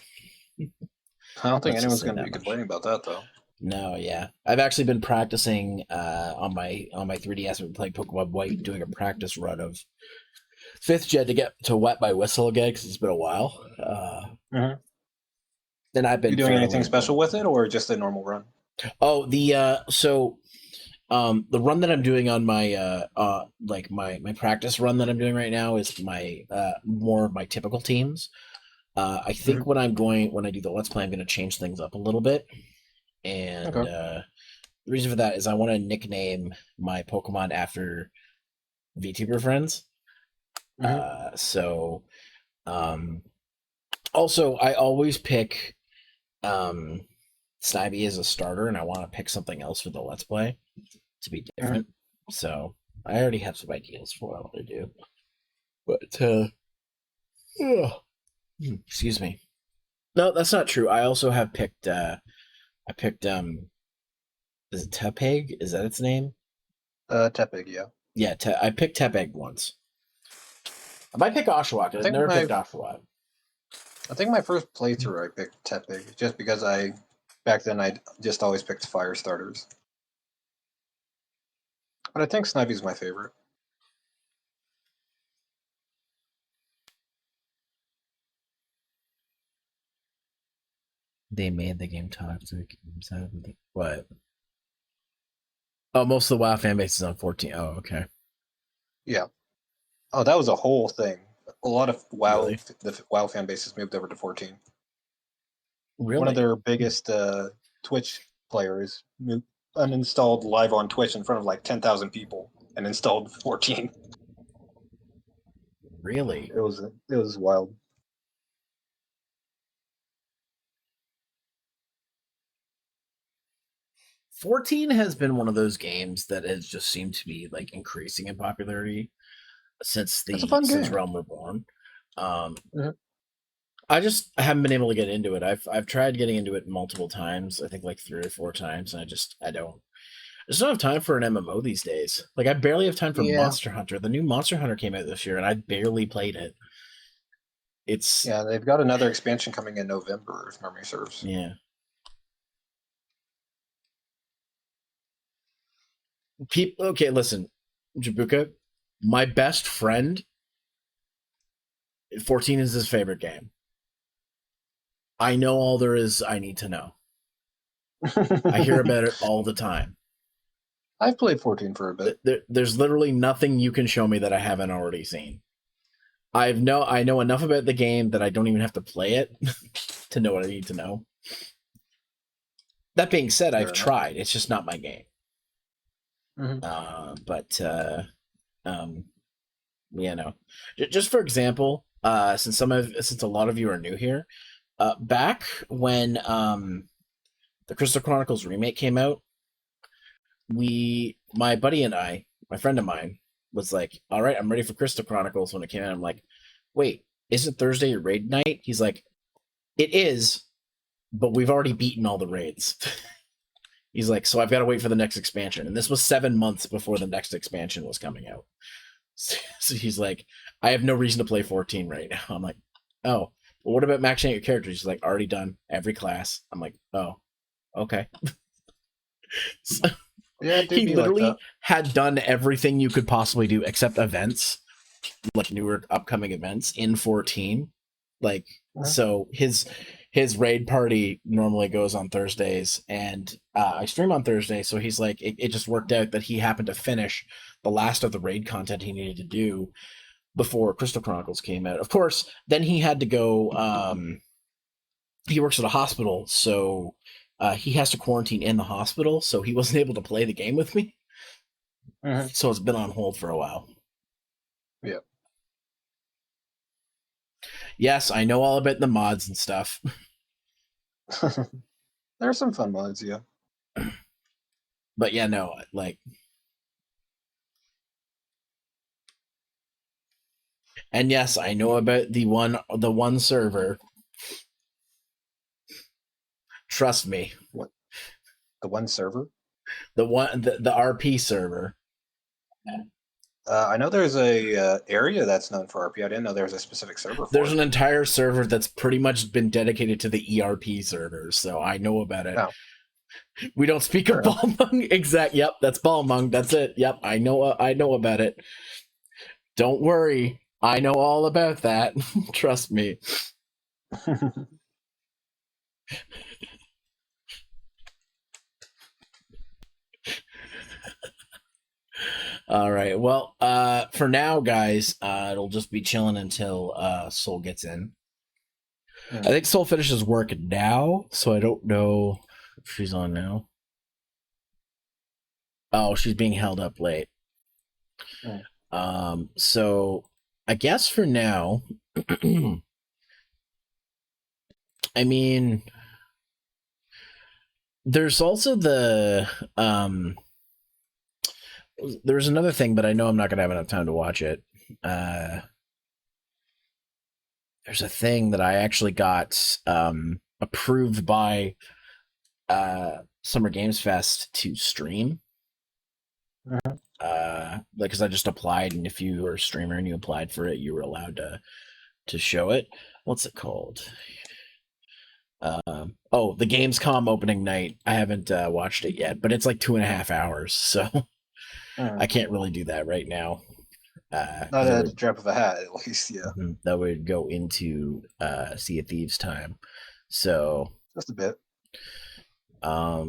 I don't think anyone's gonna be complaining about that though. No, yeah, I've actually been practicing on my 3DS. I've been playing Pokemon White, doing a practice run of 5th Gen to get to Wet by Whistle again because it's been a while. And I've been. You doing anything special with it, or just a normal run? Oh, the run that I'm doing on my like my practice run that I'm doing right now is my more of my typical teams. I think when I do the Let's Play, I'm going to change things up a little bit. And the reason for that is I want to nickname my Pokemon after VTuber friends. Also, I always pick Snivy as a starter, and I want to pick something else for the Let's Play to be different. So I already have some ideas for what I want to do. But excuse me. No, that's not true. I also have picked is it Tepig? Is that its name? Tepig, yeah. Yeah, I picked Tepig once. I might pick Oshawott. I've never picked Oshawott. I think my first playthrough I picked Tepig, just because back then I just always picked fire starters. But I think Snivy's my favorite. They made the game toxic. What? Oh, most of the WoW fan base is on 14. Oh, okay. Yeah. Oh, that was a whole thing. A lot of the WoW fan bases moved over to 14. Really? One of their biggest Twitch players uninstalled live on Twitch in front of like 10,000 people and installed 14. Really? It was wild. $14 has been one of those games that has just seemed to be like increasing in popularity since Realm Reborn. I just haven't been able to get into it. I've tried getting into it multiple times. I think like 3 or 4 times, and I just don't have time for an MMO these days. Like I barely have time for Monster Hunter. The new Monster Hunter came out this year, and I barely played it. They've got another expansion coming in November, if memory serves. Yeah. Okay, listen, Jabuka, my best friend, 14 is his favorite game. I know all there is I need to know. I hear about it all the time. I've played 14 for a bit. There's literally nothing you can show me that I haven't already seen. I know enough about the game that I don't even have to play it to know what I need to know. That being said, I've tried. It's just not my game. Just for example, since a lot of you are new here, back when the Crystal Chronicles remake came out, my buddy and my friend of mine was like, all right, I'm ready for Crystal Chronicles when it came out. I'm like, wait, isn't Thursday your raid night? He's like, it is, but we've already beaten all the raids. He's like, so I've got to wait for the next expansion. And this was 7 months before the next expansion was coming out. So he's like, I have no reason to play 14 right now. I'm like, oh, well, what about maxing out your characters? He's like, already done every class. I'm like, oh, okay. So, yeah, he literally had done everything you could possibly do except events like newer upcoming events in 14. Like, Uh-huh. so his raid party normally goes on Thursdays, and I stream on Thursday. So he's like, it just worked out that he happened to finish the last of the raid content he needed to do before Crystal Chronicles came out. Of course, then he had to go. He works at a hospital, so he has to quarantine in the hospital. So he wasn't able to play the game with me. Mhm. So it's been on hold for a while. Yeah. Yes, I know all about the mods and stuff. There are some fun mods, yeah. But yeah, no, like. And yes, I know about the one server. Trust me. What? The one server? The RP server. I know there's a area that's known for RP. I didn't know there was a specific server for There's it. an entire server that's pretty much been dedicated to the ERP servers, so I know about it. Oh. We don't speak Fair of enough. Balmung. Exact. Yep, that's Balmung. That's it. Yep, I know about it. Don't worry. I know all about that. Trust me. All right. Well, for now, guys, it'll just be chilling until Soul gets in. Yeah. I think Soul finishes work now, so I don't know if she's on now. Oh, she's being held up late. Yeah. So I guess for now, I mean, there's also there's another thing, but I know I'm not gonna have enough time to watch it. There's a thing that I actually got approved by Summer Games Fest to stream. Because I just applied, and if you were a streamer and you applied for it, you were allowed to show it. What's it called? The Gamescom opening night. I haven't watched it yet, but it's like 2.5 hours, so I can't really do that right now. Not at a drop of a hat, at least, yeah. That would go into Sea of Thieves time. So Just a bit. I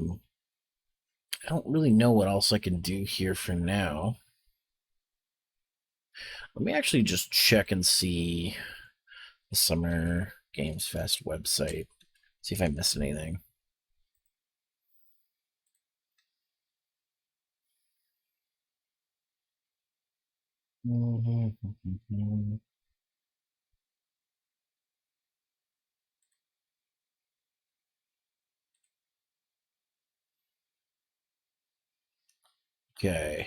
don't really know what else I can do here for now. Let me actually just check and see the Summer Games Fest website. See if I missed anything. Okay.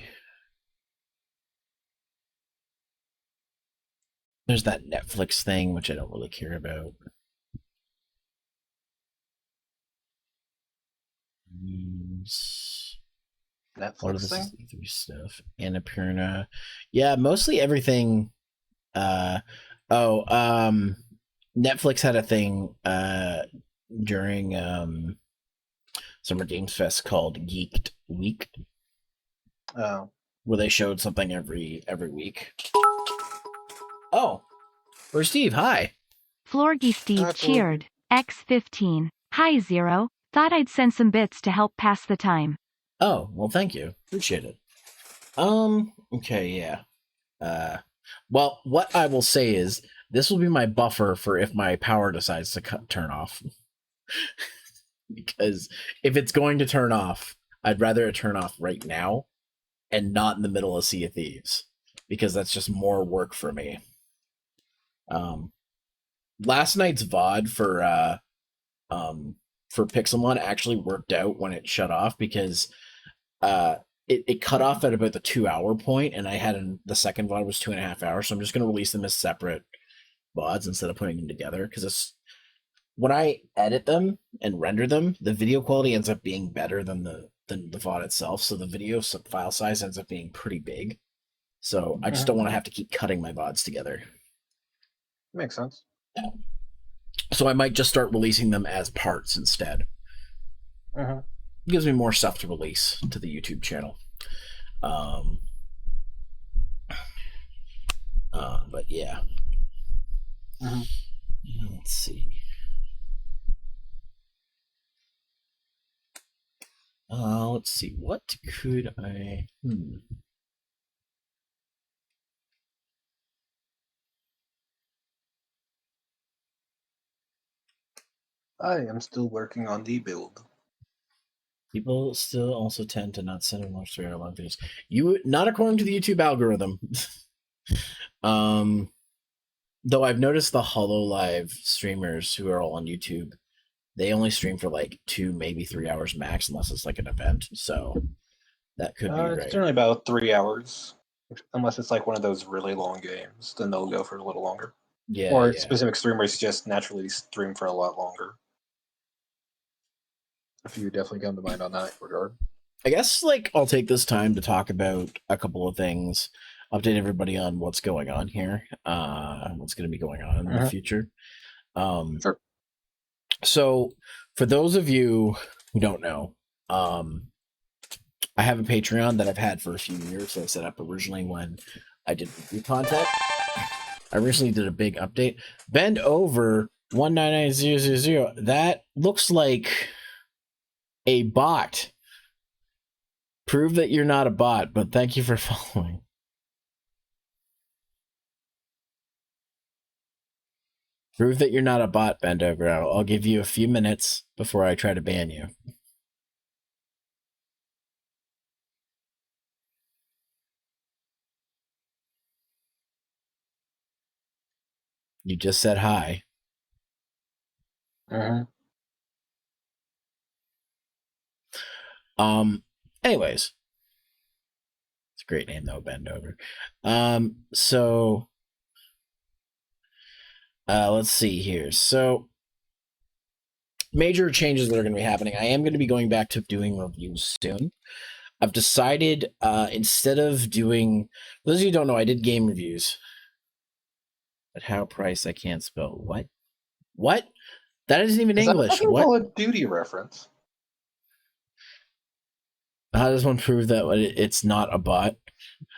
There's that Netflix thing, which I don't really care about. Netflix thing? Stuff. Annapurna. Yeah, mostly everything. Netflix had a thing during Summer Games Fest called Geeked Week. Oh. Where they showed something every week. Oh, where's Steve? Hi. Florgy Steve Hi, cheered. X15. Hi, Zero. Thought I'd send some bits to help pass the time. Oh, well, thank you. Appreciate it. Okay, yeah. Well, what I will say is this will be my buffer for if my power decides to turn off. Because if it's going to turn off, I'd rather it turn off right now and not in the middle of Sea of Thieves, because that's just more work for me. Last night's VOD for Pixelmon actually worked out when it shut off, because it cut off at about the 2-hour point, and I had the second VOD was 2.5 hours, so I'm just going to release them as separate VODs instead of putting them together, because when I edit them and render them, the video quality ends up being better than the VOD itself, so the video file size ends up being pretty big. So I just don't want to have to keep cutting my VODs together. Makes sense. Yeah. So I might just start releasing them as parts instead. It gives me more stuff to release to the YouTube channel. But yeah. Mhm. Let's see. Let's see. What could I? I am still working on the build. People still also tend to not send in much 3 hour long videos. You not according to the YouTube algorithm. Though I've noticed the Hololive streamers who are all on YouTube, they only stream for like 2, maybe 3 hours max, unless it's like an event. So that could be It's right. generally about 3 hours, unless it's like one of those really long games. Then they'll go for a little longer. Yeah, Or yeah. specific streamers just naturally stream for a lot longer. A few definitely come to mind on that regard. I guess like I'll take this time to talk about a couple of things, update everybody on what's going on here, what's going to be going on in the future. Sure. So, for those of you who don't know, I have a Patreon that I've had for a few years. That I set up originally when I did review content. I recently did a big update. Bend over 199000. That looks like a bot. Prove that you're not a bot, but thank you for following. Prove that you're not a bot, Bend over. I'll give you a few minutes before I try to ban you. You just said hi. Anyways. It's a great name though, Bend over. So let's see here. So major changes that are going to be happening. I am going to be going back to doing reviews soon. I've decided instead of doing, for those of you who don't know, I did game reviews. But how price I can't spell. What? That isn't even English. That's a What? Call of Duty reference. How does one prove that it's not a bot?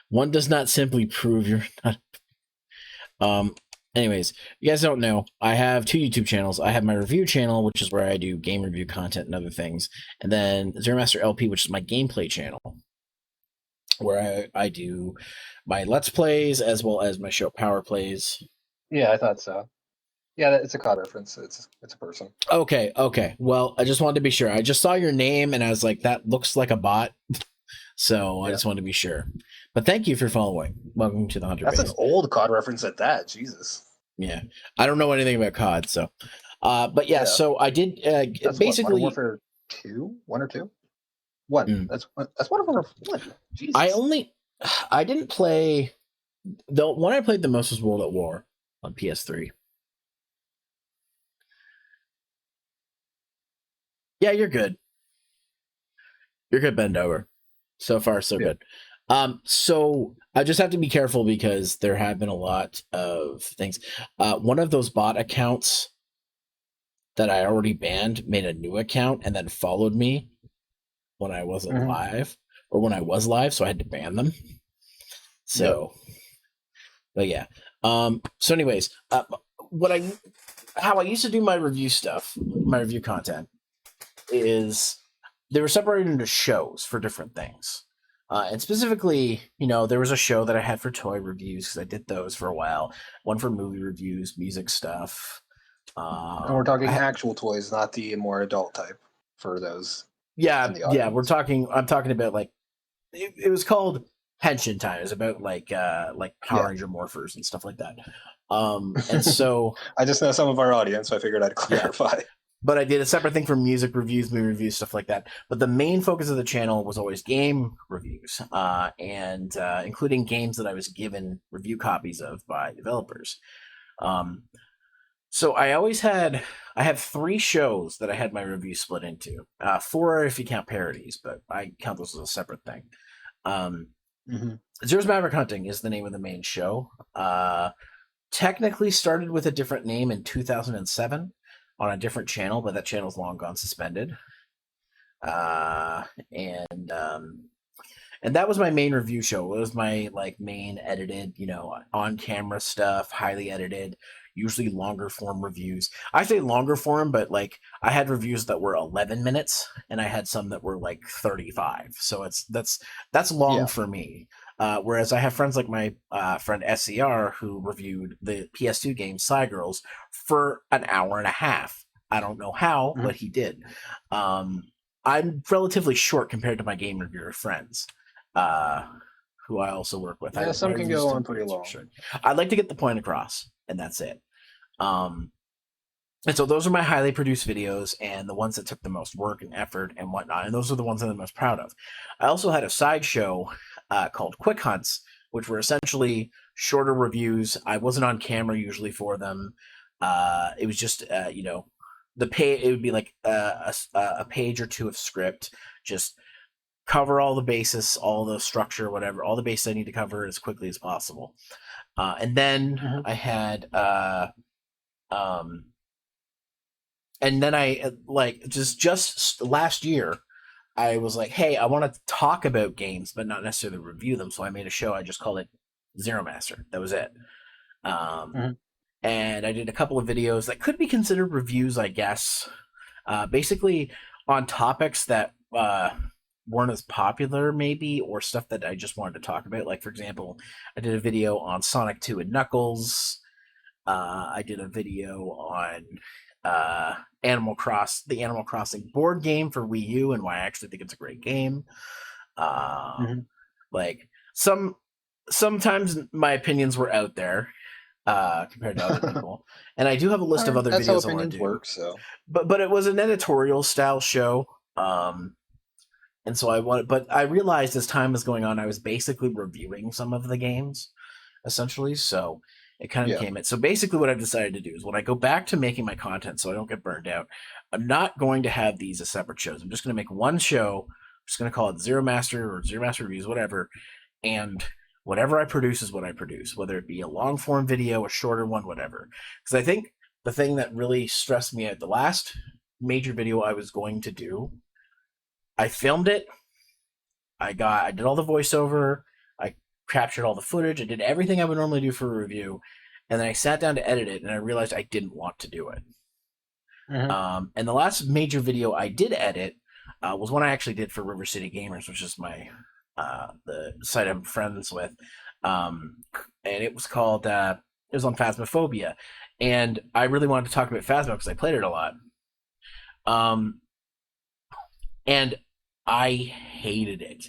One does not simply prove you're not. Anyways, you guys don't know, I have 2 YouTube channels. I have my review channel, which is where I do game review content and other things. And then Zeromaster LP, which is my gameplay channel, where I do my Let's Plays as well as my show Power Plays. Yeah, I thought so. Yeah, it's a COD reference. It's a person. Okay. Well, I just wanted to be sure. I just saw your name and I was like, that looks like a bot. So I just wanted to be sure. But thank you for following. Welcome to the Hunter That's Base. an old COD reference at that. Jesus. Yeah. I don't know anything about COD, so. But yeah, so I did That's basically. Modern Warfare 2? 1 or 2? 1. That's Modern Warfare 1. Jesus. I didn't play. The one I played the most was World at War on PS3. Yeah, you're good. You're good, Bend over. So far, so good. So I just have to be careful because there have been a lot of things. One of those bot accounts that I already banned made a new account and then followed me when I wasn't live, or when I was live, so I had to ban them. So, but yeah. So anyways, how I used to do my review stuff, my review content, is they were separated into shows for different things. And specifically, there was a show that I had for toy reviews because I did those for a while. One for movie reviews, music stuff. And we're talking actual toys, not the more adult type for those. Yeah. I'm talking about like it was called Henshin Time. It was about like Power Ranger morphers and stuff like that. And so I just know some of our audience, so I figured I'd clarify. But I did a separate thing for music reviews, movie reviews, stuff like that. But the main focus of the channel was always game reviews, and including games that I was given review copies of by developers. So I have 3 shows that I had my review split into. 4 if you count parodies, but I count those as a separate thing. Zero's Maverick Hunting is the name of the main show. Technically started with a different name in 2007. On a different channel, but that channel's long gone suspended. And And that was my main review show. It was my like main edited, on camera stuff, highly edited, usually longer form reviews. I say longer form, but like I had reviews that were 11 minutes and I had some that were like 35. So that's long Yeah. for me. Whereas I have friends like my friend SCR who reviewed the PS2 game Girls for an hour and a half. I don't know how, but he did. I'm relatively short compared to my game reviewer friends, who I also work with. Yeah, some can go on pretty long. Short. I'd like to get the point across, and that's it. And so those are my highly produced videos and the ones that took the most work and effort and whatnot. And those are the ones I'm the most proud of. I also had a side show called Quick Hunts, which were essentially shorter reviews. I wasn't on camera usually for them. It was just, the pay. It would be like a page or two of script, just cover all the bases, all the structure, whatever, all the bases I need to cover as quickly as possible. And then I had, and then I like just last year, I was like, hey, I want to talk about games, but not necessarily review them. So I made a show. I just called it Zeromaster. That was it. And I did a couple of videos that could be considered reviews, I guess. Basically on topics that weren't as popular, maybe, or stuff that I just wanted to talk about. Like, for example, I did a video on Sonic 2 and Knuckles. I did a video on the Animal Crossing board game for Wii U and why I actually think it's a great game. Like sometimes my opinions were out there compared to other people, and I do have a list of other That's videos how I want opinions to do. work. So, but it was an editorial style show, and so but I realized as time was going on, I was basically reviewing some of the games, essentially. So it kind of became it. So basically what I've decided to do is when I go back to making my content so I don't get burned out, I'm not going to have these as separate shows. I'm just going to make one show. I'm just going to call it Zeromaster or Zeromaster Reviews, whatever. And whatever I produce is what I produce, whether it be a long form video, a shorter one, whatever. Because I think the thing that really stressed me out, the last major video I was going to do, I filmed it. I did all the voiceover. I captured all the footage. I did everything I would normally do for a review. And then I sat down to edit it and I realized I didn't want to do it. And the last major video I did edit was one I actually did for River City Gamers, which is my the site I'm friends with. And it was called it was on Phasmophobia. And I really wanted to talk about Phasmo because I played it a lot. And I hated it.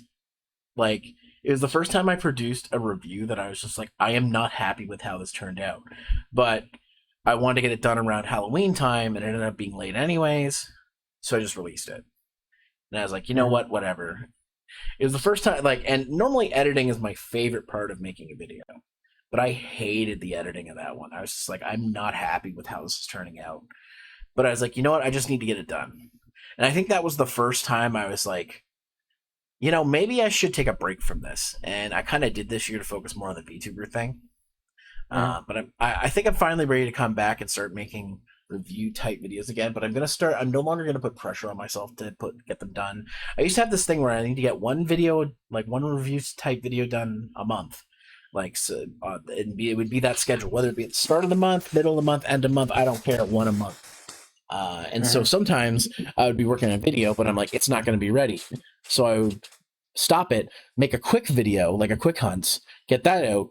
Like, it was the first time I produced a review that I was just like, I am not happy with how this turned out. But I wanted to get it done around Halloween time, and it ended up being late anyways. So I just released it. And I was like, you know what? Whatever. It was the first time, and normally editing is my favorite part of making a video. But I hated the editing of that one. I was just like, I'm not happy with how this is turning out. But I was like, you know what? I just need to get it done. And I think that was the first time I was like, maybe I should take a break from this. And I kind of did this year to focus more on the VTuber thing. But I think I'm finally ready to come back and start making review type videos again. But I'm no longer going to put pressure on myself to get them done. I used to have this thing where I need to get one video, like one review type video done a month. It would be that schedule, whether it be at the start of the month, middle of the month, end of the month, I don't care, one a month. So sometimes I would be working on a video, but I'm like, it's not going to be ready. So I would stop it, make a quick video, like a quick hunt, get that out,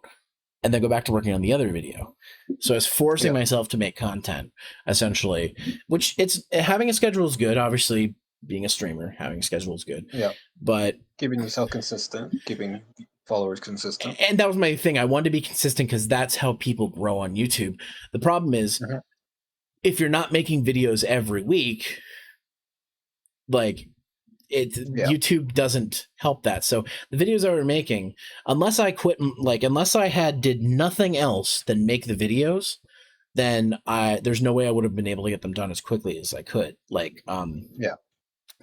and then go back to working on the other video. So I was forcing myself to make content, essentially, which having a schedule is good. Obviously, being a streamer, having a schedule is good. Yeah. But keeping yourself consistent, keeping followers consistent. And that was my thing. I wanted to be consistent because that's how people grow on YouTube. The problem is, if you're not making videos every week, YouTube doesn't help that. So the videos I were making, unless I quit, unless I did nothing else than make the videos, then there's no way I would have been able to get them done as quickly as I could.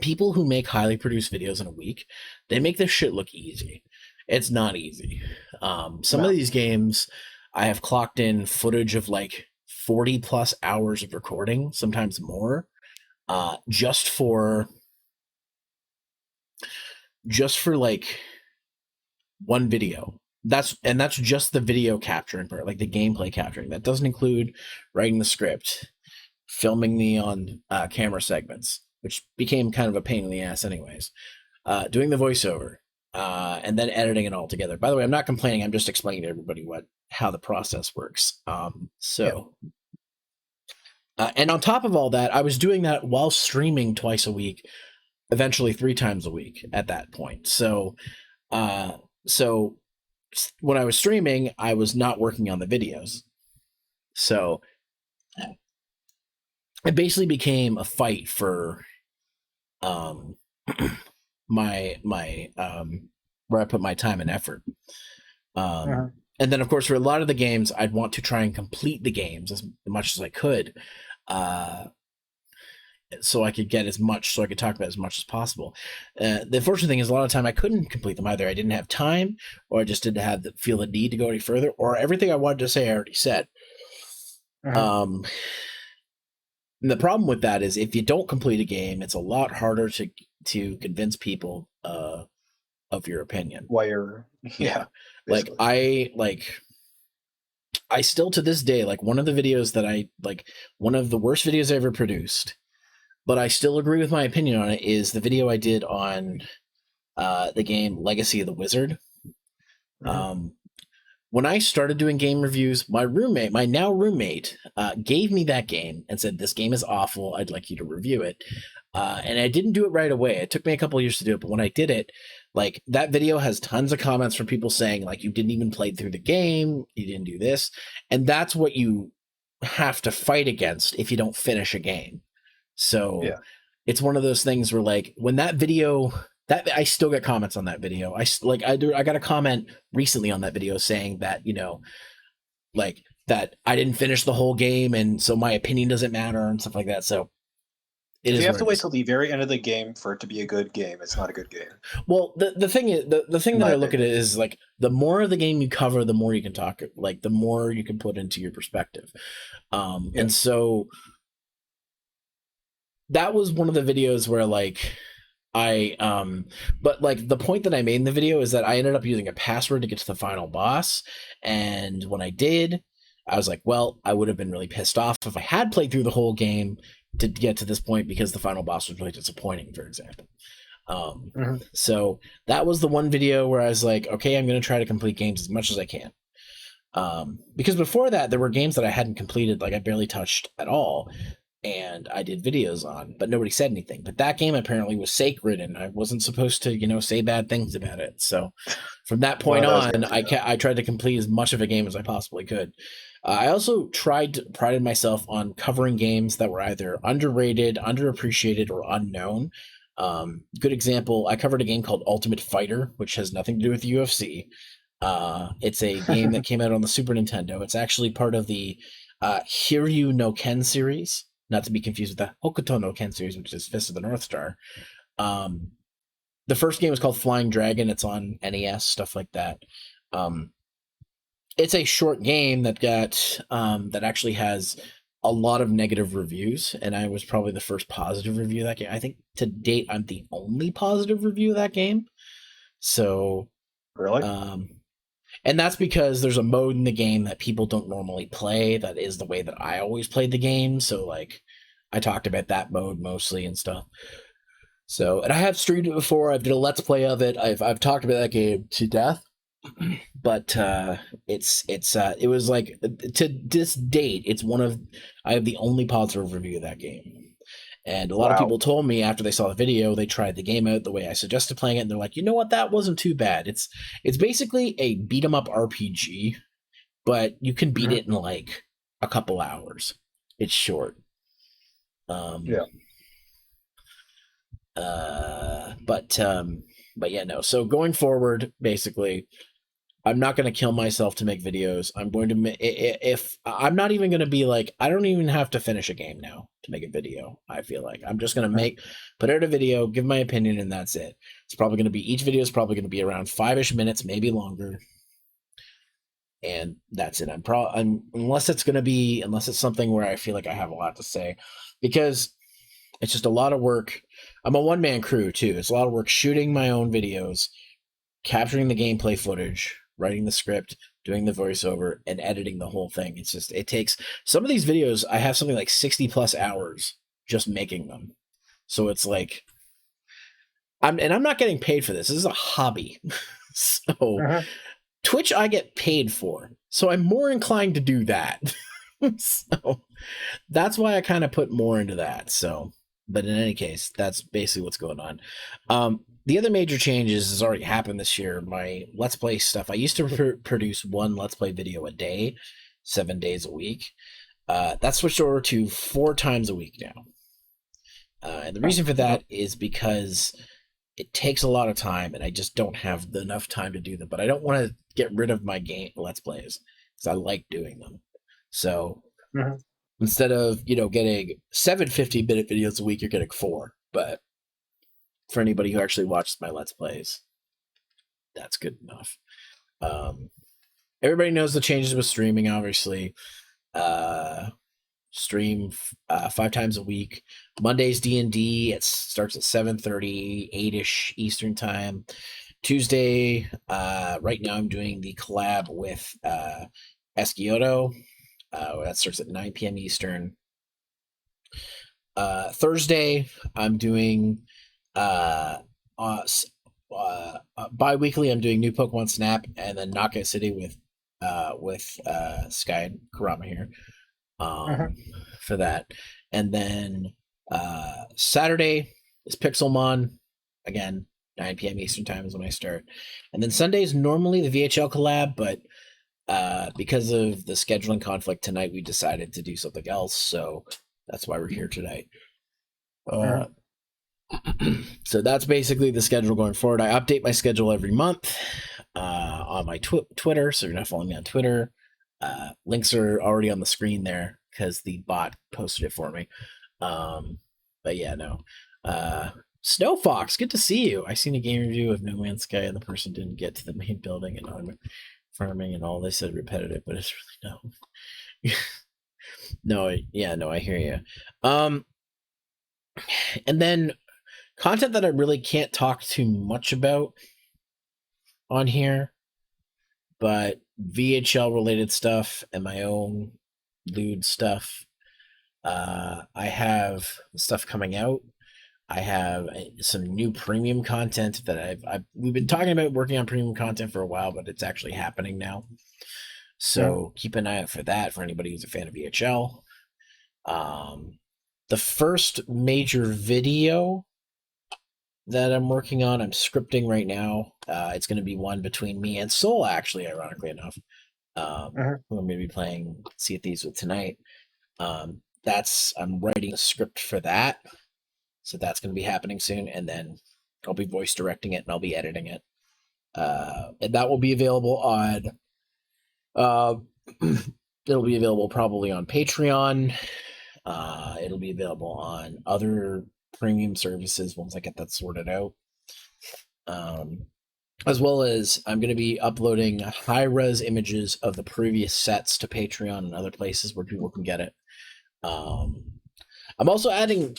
People who make highly produced videos in a week, they make this shit look easy. It's not easy. Some of these games, I have clocked in footage of 40 plus hours of recording, sometimes more, just for one video. That's just the video capturing part, like the gameplay capturing. That doesn't include writing the script, filming the on camera segments, which became kind of a pain in the ass anyways. Doing the voiceover, and then editing it all together. By the way, I'm not complaining. I'm just explaining to everybody how the process works. And on top of all that, I was doing that while streaming twice a week, eventually 3 times a week at that point. So when I was streaming, I was not working on the videos. So it basically became a fight for my where I put my time and effort. And then, of course, for a lot of the games, I'd want to try and complete the games as much as I could, so I could get so I could talk about as much as possible. The unfortunate thing is, a lot of the time I couldn't complete them either. I didn't have time, or I just didn't feel the need to go any further, or everything I wanted to say I already said. And the problem with that is, if you don't complete a game, it's a lot harder to convince people of your opinion. Why you're I still to this day, like, one of the videos that one of the worst videos I ever produced, but I still agree with my opinion on it, is the video I did on the game Legacy of the Wizard. When I started doing game reviews, my now roommate, gave me that game and said, "This game is awful. I'd like you to review it." And I didn't do it right away. It took me a couple of years to do it, but when I did it, like, that video has tons of comments from people saying, like, you didn't even play through the game, you didn't do this, and that's what you have to fight against if you don't finish a game. So it's one of those things where, like, when that video, that I still get comments on that video. I got a comment recently on that video saying that, like, that I didn't finish the whole game, and so my opinion doesn't matter and stuff like that. So if you have to wait till the very end of the game for it to be a good game, it's not a good game. Well, the thing is, the thing that I look at it is, like, the more of the game you cover, the more you can talk, like, the more you can put into your perspective. And so that was one of the videos where, like, but, like, the point that I made in the video is that I ended up using a password to get to the final boss. And when I did, I was like, well, I would have been really pissed off if I had played through the whole game to get to this point, because the final boss was really disappointing, for example. So that was the one video where I was like, okay, I'm going to try to complete games as much as I can. Because before that, there were games that I hadn't completed, like, I barely touched at all, and I did videos on, but nobody said anything. But that game apparently was sacred, and I wasn't supposed to, say bad things about it. So from that point on, I tried to complete as much of a game as I possibly could. I also prided myself on covering games that were either underrated, underappreciated, or unknown. Good example, I covered a game called Ultimate Fighter, which has nothing to do with UFC. It's a game that came out on the Super Nintendo. It's actually part of the Hiryu no Ken series, not to be confused with the Hokuto no Ken series, which is Fist of the North Star. The first game is called Flying Dragon. It's on NES, stuff like that. It's a short game that that actually has a lot of negative reviews, and I was probably the first positive review of that game. I think to date I'm the only positive review of that game. So really, and that's because there's a mode in the game that people don't normally play. That is the way that I always played the game. So, like, I talked about that mode mostly and stuff. So, and I have streamed it before. I've did a Let's Play of it. I've talked about that game to death. But it was like, to this date, I have the only positive review of that game. And a lot of people told me after they saw the video, they tried the game out the way I suggested playing it, and they're like, you know what, that wasn't too bad. It's basically a beat 'em up RPG, but you can beat it in like a couple hours. It's short. But yeah, no. So going forward, basically, I'm not going to kill myself to make videos. I'm going to, if I'm not even going to be like, I don't even have to finish a game now to make a video. I feel like I'm just going to put out a video, give my opinion, and that's it. It's probably going to be, each video is probably going to be around 5-ish minutes, maybe longer. And that's it. Unless it's something where I feel like I have a lot to say, because it's just a lot of work. I'm a one-man crew too. It's a lot of work shooting my own videos, capturing the gameplay footage, writing the script, doing the voiceover, and editing the whole thing. It's just, it takes, some of these videos, I have something like 60 plus hours just making them. So it's like, I'm not getting paid for this. This is a hobby. So Twitch, I get paid for. So I'm more inclined to do that. So that's why I kind of put more into that. So, but in any case, that's basically what's going on. The other major changes has already happened this year. My Let's Play stuff. I used to produce one Let's Play video a day, 7 days a week. That switched over to 4 times a week now. And the reason for that is because it takes a lot of time, and I just don't have enough time to do them. But I don't want to get rid of my game Let's Plays because I like doing them. So instead of getting 7 50-minute videos a week, you're getting 4. But for anybody who actually watches my Let's Plays, that's good enough. Everybody knows the changes with streaming, obviously. Stream 5 times a week. Mondays D&D, it starts at 7:30, 8-ish Eastern time. Tuesday, right now I'm doing the collab with Esquioto. That starts at 9 p.m. Eastern. Thursday, I'm doing bi-weekly, I'm doing new Pokemon Snap and then Knockout City with Sky and Kurama here for that. And then Saturday is Pixelmon, again 9 p.m. Eastern time is when I start. And then Sunday is normally the VHL collab, but because of the scheduling conflict tonight, we decided to do something else, so that's why we're here tonight. So that's basically the schedule going forward. I update my schedule every month on my Twitter, so if you're not following me on Twitter, links are already on the screen there because the bot posted it for me. But yeah, no. Snow Fox, good to see you. I seen a game review of No Man's Sky and the person didn't get to the main building and on farming and all. They said repetitive, but it's really no. I hear you. And then content that I really can't talk too much about on here, but VHL related stuff and my own lewd stuff. I have stuff coming out. I have some new premium content that we've been talking about working on premium content for a while, but it's actually happening now. So keep an eye out for that for anybody who's a fan of VHL. The first major video that I'm working on, I'm scripting right now. It's going to be one between me and Soul, actually, ironically enough. Who I'm going to be playing Sea of Thieves with tonight. I'm writing a script for that. So that's going to be happening soon. And then I'll be voice directing it and I'll be editing it. And that will be available on, it'll be available probably on Patreon. It'll be available on other premium services once I get that sorted out. As well as I'm going to be uploading high-res images of the previous sets to Patreon and other places where people can get it. I'm also adding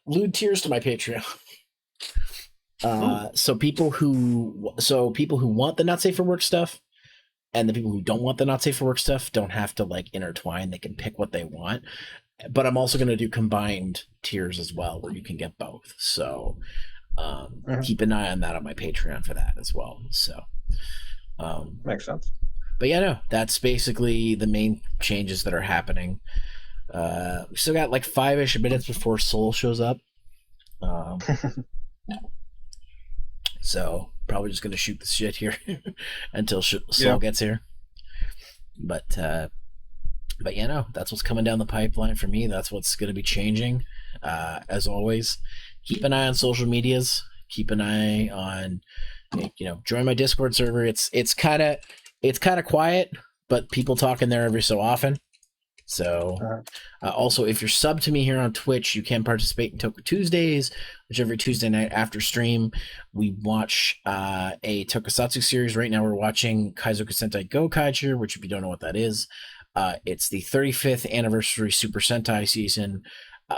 lewd tiers to my Patreon. So people who want the not safe for work stuff and the people who don't want the not safe for work stuff don't have to like intertwine. They can pick what they want. But I'm also going to do combined tiers as well where you can get both. So keep an eye on that on my Patreon for that as well. So makes sense. But yeah, no, that's basically the main changes that are happening. We still got like 5-ish minutes before Soul shows up. So probably just going to shoot the shit here until Soul gets here. But yeah, no, that's what's coming down the pipeline for me. That's what's going to be changing. As always, keep an eye on social medias. Keep an eye on, join my Discord server. It's kind of quiet, but people talk in there every so often. So also, if you're sub to me here on Twitch, you can participate in Toku Tuesdays, which every Tuesday night after stream, we watch a tokusatsu series. Right now we're watching Kaizoku Sentai Go Kaiju, which if you don't know what that is, it's the 35th anniversary Super Sentai season.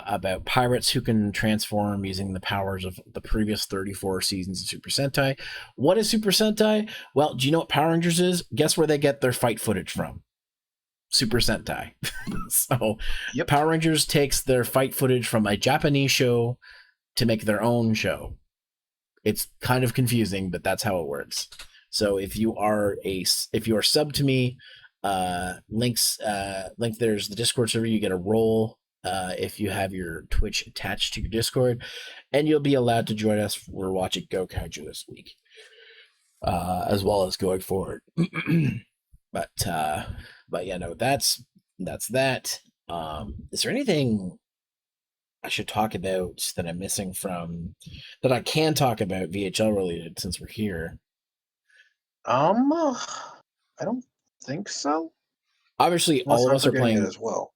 about pirates who can transform using the powers of the previous 34 seasons of Super Sentai. What is Super Sentai? Well, do you know what Power Rangers is? Guess where they get their fight footage from? Super Sentai. So Yep. Power Rangers takes their fight footage from a Japanese show to make their own show. It's kind of confusing, but that's how it works. So if you are sub to me, link there's the Discord server. You get a role if you have your Twitch attached to your Discord, and you'll be allowed to join us. We're watching Go Kaiju this week, as well as going forward. But yeah, no, that's that. Is there anything I should talk about that I'm missing from that I can talk about VHL related since we're here? I don't think so. Obviously, Unless all of I'm us are forgetting playing. it as well.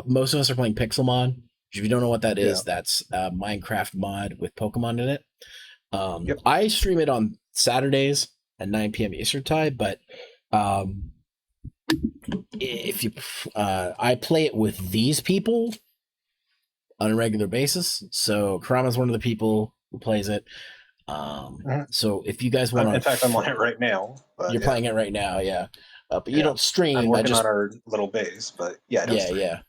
Most of us are playing Pixelmon. If you don't know what that is, Yeah. that's a Minecraft mod with Pokemon in it. Yep. I stream it on Saturdays at 9 p.m. Eastern time, but if you, I play it with these people on a regular basis. So Karama's one of the people who plays it. So if you guys want to, In fact, I'm on it right now. But you're playing it right now, yeah. But you Yeah. don't stream. I'm working on our little base, but yeah, I don't stream. yeah.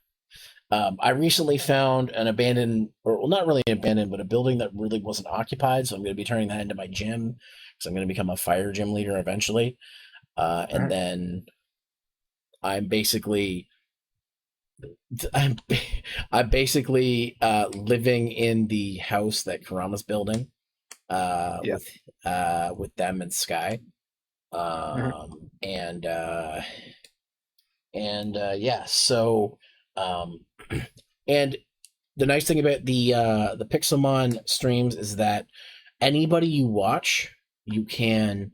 I recently found an abandoned, or well, not really abandoned, but a building that really wasn't occupied. So I'm going to be turning that into my gym because I'm going to become a fire gym leader eventually. And then I'm basically living in the house that Karama's building with them and Sky. And yeah, so and the nice thing about the Pixelmon streams is that anybody you watch, you can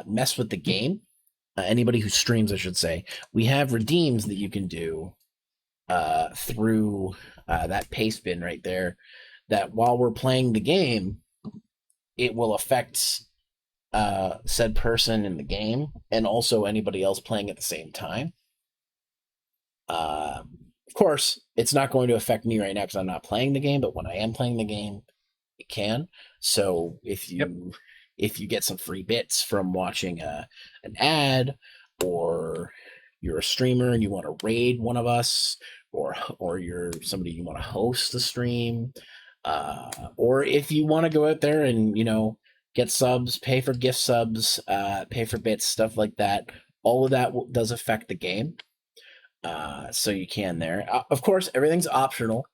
mess with the game. Anybody who streams, I should say, we have redeems that you can do through that paste bin right there, that while we're playing the game, it will affect said person in the game and also anybody else playing at the same time. Of course, it's not going to affect me right now because I'm not playing the game, but when I am playing the game, it can. So if you get some free bits from watching an ad, or you're a streamer and you want to raid one of us, or you're somebody you want to host the stream, or if you want to go out there and get subs, pay for gift subs, pay for bits, stuff like that. All of that does affect the game. So you can there. Of course, everything's optional.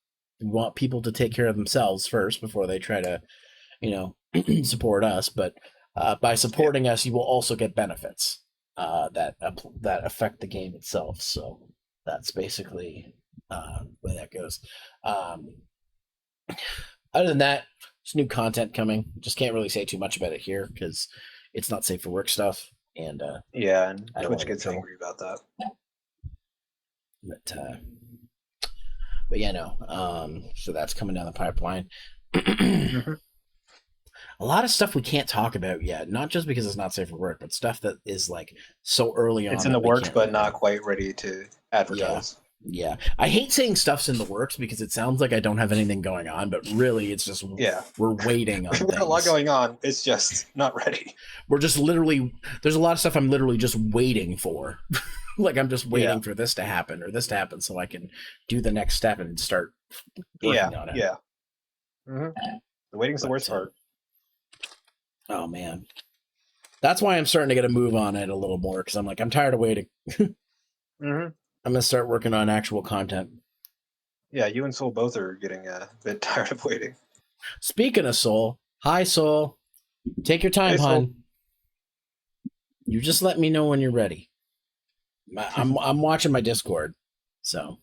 We want people to take care of themselves first before they try to, support us. But by supporting us, you will also get benefits that affect the game itself. So that's basically where that goes. Other than that, there's new content coming. Just can't really say too much about it here because it's not safe for work stuff. And and I don't Twitch wanna gets get in angry about that. But yeah, no. So that's coming down the pipeline. A lot of stuff we can't talk about yet, not just because it's not safe for work, but stuff that is like so early on. It's in the works, but not quite ready to advertise. Yeah. I hate saying stuff's in the works because it sounds like I don't have anything going on, but really it's just we're waiting on We've got a lot going on. It's just not ready. We're just literally, there's a lot of stuff I'm literally just waiting for. Like I'm just waiting for this to happen or this to happen so I can do the next step and start working on it. Yeah. The waiting's the worst part. Oh man. That's why I'm starting to get a move on it a little more, because I'm like, I'm tired of waiting. I'm going to start working on actual content. Yeah, you and Soul both are getting a bit tired of waiting. Speaking of Soul, hi Soul. Take your time, hon. You just let me know when you're ready. I'm watching my Discord, so.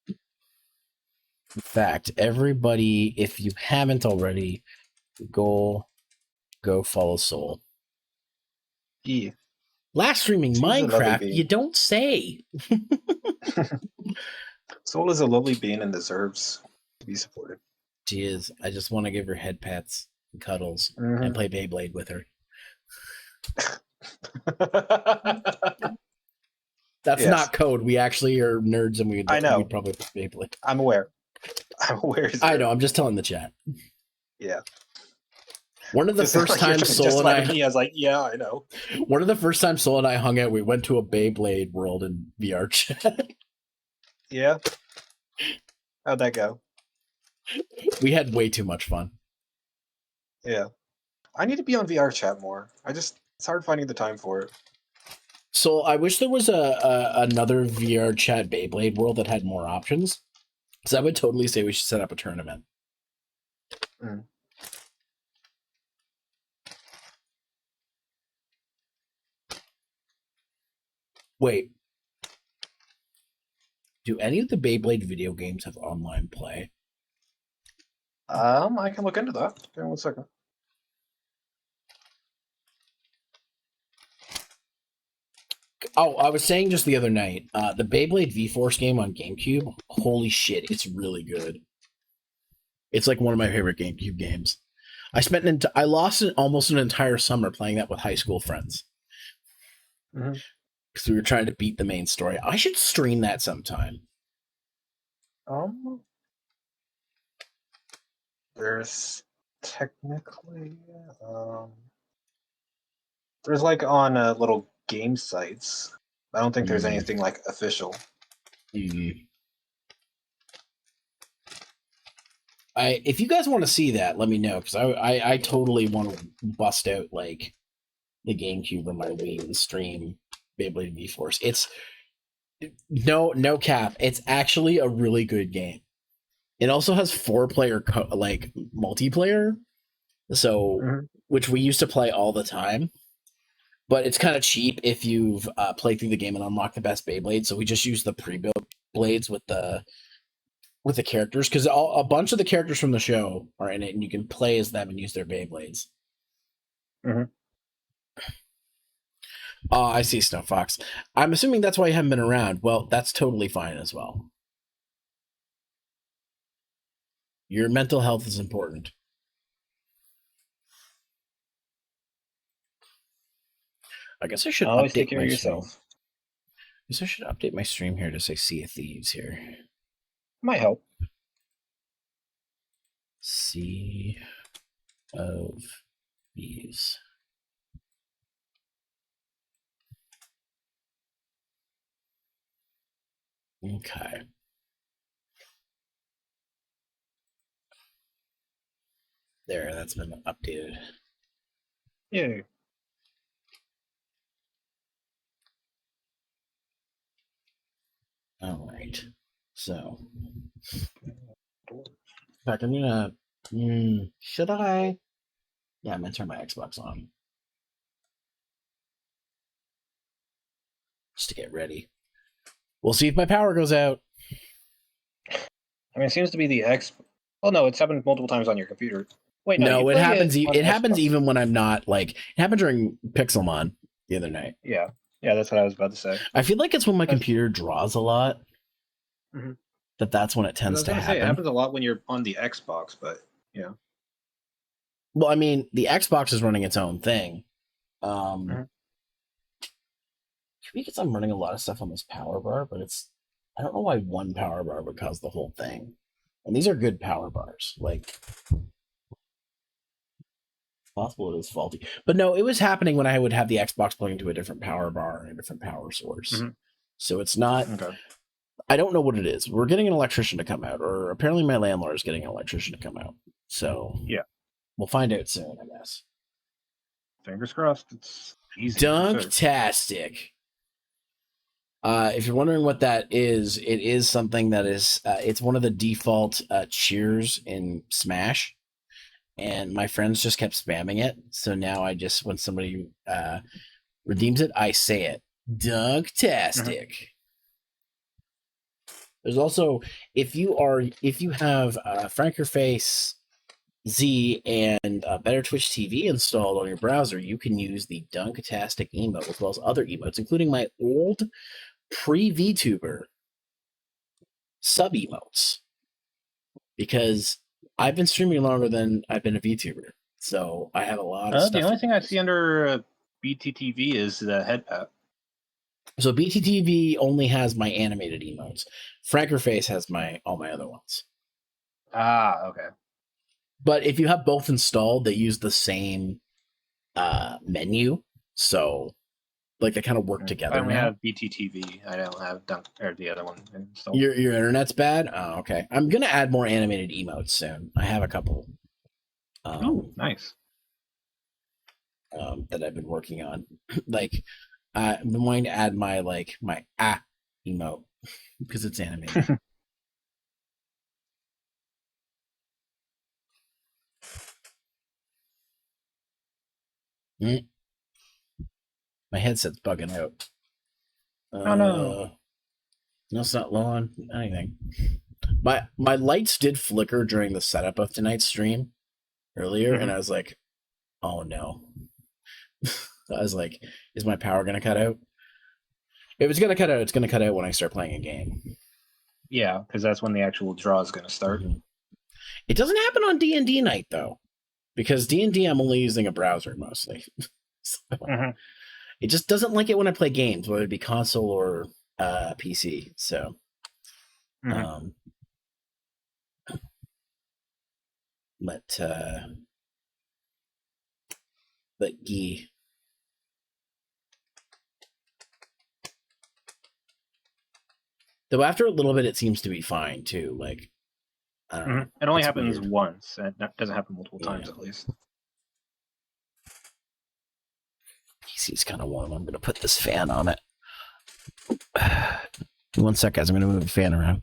In fact, everybody, if you haven't already, go follow Soul. Yeah. Last streaming Minecraft, you don't say. Soul is a lovely being and deserves to be supported. She is. I just want to give her head pats and cuddles and play Beyblade with her. That's Yes. not code. We actually are nerds, and I know. we'd probably play Beyblade. I'm aware. I know. I'm just telling the chat. Yeah. One of the Just first like you're times just Soul and like I, me, I was like, yeah, I know. one of the first times Soul and I hung out, we went to a Beyblade world in VR chat. Yeah. How'd that go? We had way too much fun. Yeah. I need to be on VR chat more. It's hard finding the time for it. So I wish there was another VR chat Beyblade world that had more options. Because I would totally say we should set up a tournament. Mm. Wait. Do any of the Beyblade video games have online play? I can look into that. Give me 1 second. Oh, I was saying just the other night, the Beyblade V-Force game on GameCube, holy shit, it's really good. It's like one of my favorite GameCube games. I lost almost an entire summer playing that with high school friends. Mhm. Because we were trying to beat the main story. I should stream that sometime. There's technically there's like on little game sites. I don't think there's anything like official. If you guys want to see that, let me know, because I totally want to bust out like the GameCube or my Wii and stream Beyblade V-Force. It's no cap. It's actually a really good game. It also has 4-player multiplayer, so which we used to play all the time. But it's kind of cheap if you've played through the game and unlocked the best Beyblade. So we just use the pre-built blades with the characters, because a bunch of the characters from the show are in it, and you can play as them and use their Beyblades. I see, Snow Fox. I'm assuming that's why you haven't been around. Well, that's totally fine as well. Your mental health is important. I guess I should always update take care my of stream. yourself. I guess I should update my stream here to say Sea of Thieves here. Might help. Sea of Thieves. Okay. There, that's been updated. Yeah. All right. So, in fact, I'm gonna. Should I? Yeah, I'm gonna turn my Xbox on just to get ready. We'll see if my power goes out. I mean, it seems to be the X. Oh no, it's happened multiple times on your computer. Wait, no, it happens. on It happens Xbox. even when I'm not like. It happened during Pixelmon the other night. Yeah, that's what I was about to say. I feel like it's when my computer draws a lot. Mhm. That's when it tends to happen. It happens a lot when you're on the Xbox, but yeah. Well, I mean, the Xbox is running its own thing. Because I'm running a lot of stuff on this power bar, but I don't know why one power bar would cause the whole thing. And these are good power bars. Like, possible it is faulty. But no, it was happening when I would have the Xbox plugged into a different power bar and a different power source. So it's not... Okay. I don't know what it is. We're getting an electrician to come out, or apparently my landlord is getting an electrician to come out. So yeah, we'll find out soon, I guess. Fingers crossed. It's easy. Dunktastic. If you're wondering what that is, it is something that is, it's one of the default cheers in Smash. And my friends just kept spamming it. So now I just, when somebody redeems it, I say it. Dunktastic. There's also, if you have Frankerface Z and Better Twitch TV installed on your browser, you can use the Dunktastic emote as well as other emotes, including my old pre-VTuber sub emotes. Because I've been streaming longer than I've been a VTuber, so I have a lot of stuff. The only thing I see under BTTV is the head pat. So BTTV only has my animated emotes. Frankerface has all my other ones. Ah, okay. But if you have both installed, they use the same menu. So like they kind of work together. I only now. have BTTV. I don't have or the other one installed. Your internet's bad? Oh, okay. I'm gonna add more animated emotes soon. I have a couple. Nice. That I've been working on. Like I've been wanting to add my emote because it's animated. My headset's bugging out. Oh no. No, it's not low on anything. My lights did flicker during the setup of tonight's stream earlier, and I was like, oh no. I was like, is my power gonna cut out? If it's gonna cut out, it's gonna cut out when I start playing a game. Yeah, because that's when the actual draw is gonna start. It doesn't happen on D&D night though, because D&D I'm only using a browser mostly. So, it just doesn't like it when I play games, whether it be console or PC. So, but Gee. Though after a little bit, it seems to be fine too. Like, I don't know. It only happens once. It doesn't happen multiple times at least. PC's kind of warm. I'm going to put this fan on it. 1 sec, guys. I'm going to move the fan around.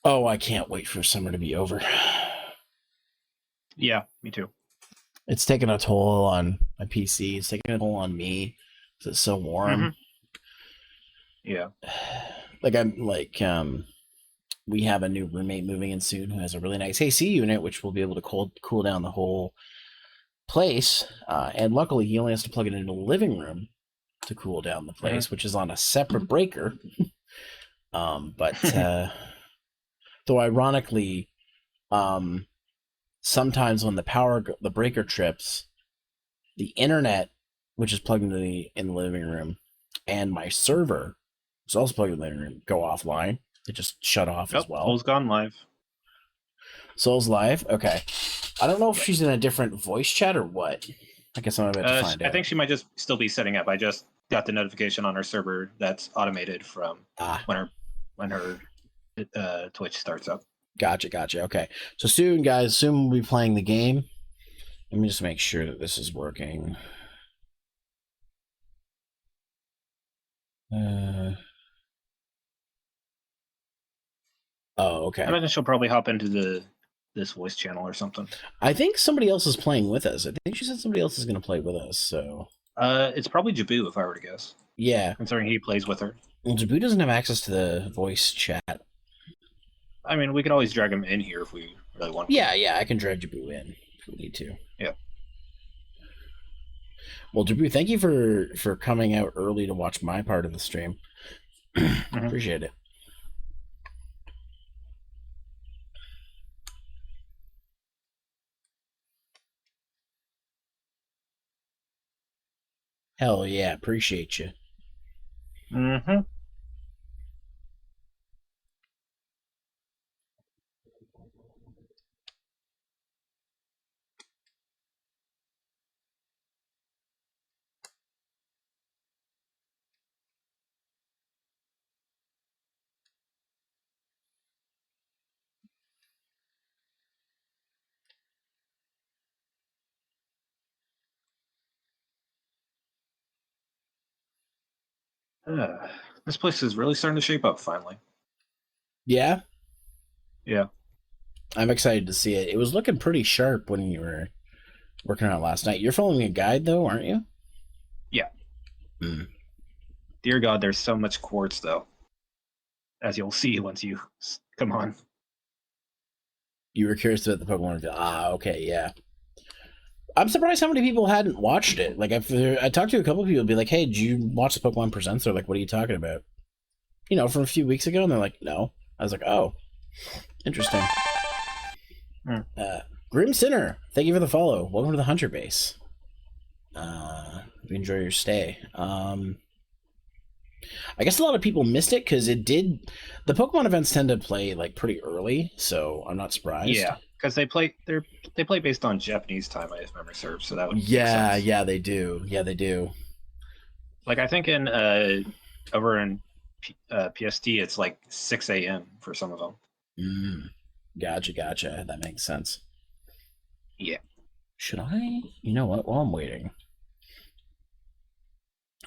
Oh, I can't wait for summer to be over. Yeah, me too. It's taking a toll on my PC. It's taking a toll on me because it's so warm. Yeah. We have a new roommate moving in soon who has a really nice AC unit, which will be able to cool down the whole place. And luckily, he only has to plug it into the living room to cool down the place, which is on a separate breaker. Though ironically, sometimes when the breaker trips, the internet, which is plugged into the living room, and my server, which is also plugged in the living room, go offline. It just shut off as well. Soul's gone live. Soul's live? Okay. I don't know if she's in a different voice chat or what. I guess I'm about to find out. I think she might just still be setting up. I just got the notification on her server that's automated from when her Twitch starts up. Gotcha. Okay. So soon, guys, we'll be playing the game. Let me just make sure that this is working. Okay. I imagine she'll probably hop into this voice channel or something. I think somebody else is playing with us. I think she said somebody else is going to play with us. So it's probably Jabu, if I were to guess. Yeah. Considering he plays with her. Well, Jabu doesn't have access to the voice chat. I mean, we could always drag him in here if we really want to. Yeah, I can drag Jabu in if we need to. Yeah. Well, Jabu, thank you for coming out early to watch my part of the stream. Appreciate it. Hell yeah, appreciate you. This place is really starting to shape up finally. Yeah? Yeah. I'm excited to see it. It was looking pretty sharp when you were working on it last night. You're following a guide, though, aren't you? Yeah. Dear God, there's so much quartz, though. As you'll see once you come on. You were curious about the Pokemon. Okay, yeah. I'm surprised how many people hadn't watched it. Like, I talked to a couple of people, be like, "Hey, did you watch the Pokemon Presents?" They're like, "What are you talking about?" You know, from a few weeks ago, and they're like, "No." I was like, "Oh, interesting." Grim Sinner, thank you for the follow. Welcome to the Hunter Base. We enjoy your stay. I guess a lot of people missed it because it did. The Pokemon events tend to play like pretty early, so I'm not surprised. Yeah, because they play based on Japanese time, if memory serves. So that would make Yeah, sense. yeah, they do. Yeah, they do. Like I think in over in PST, it's like 6 a.m. for some of them. Gotcha. That makes sense. Yeah. Should I? You know what? While I'm waiting,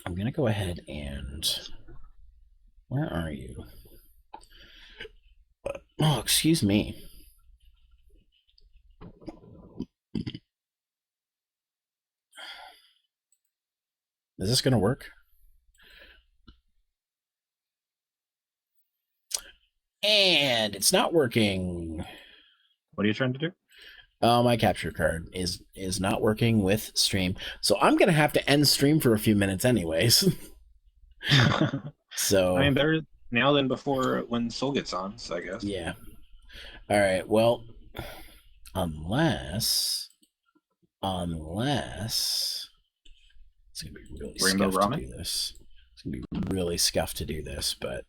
I'm gonna go ahead and. Where are you? Oh, excuse me. Is this gonna work? And it's not working. What are you trying to do? My capture card is not working with stream, so I'm gonna have to end stream for a few minutes, anyways. So I mean, better now than before when Soul gets on. So I guess. yeah. All right. Well, unless it's gonna be really Rainbow scuffed Ramen? to do this. It's gonna be really scuffed to do this, but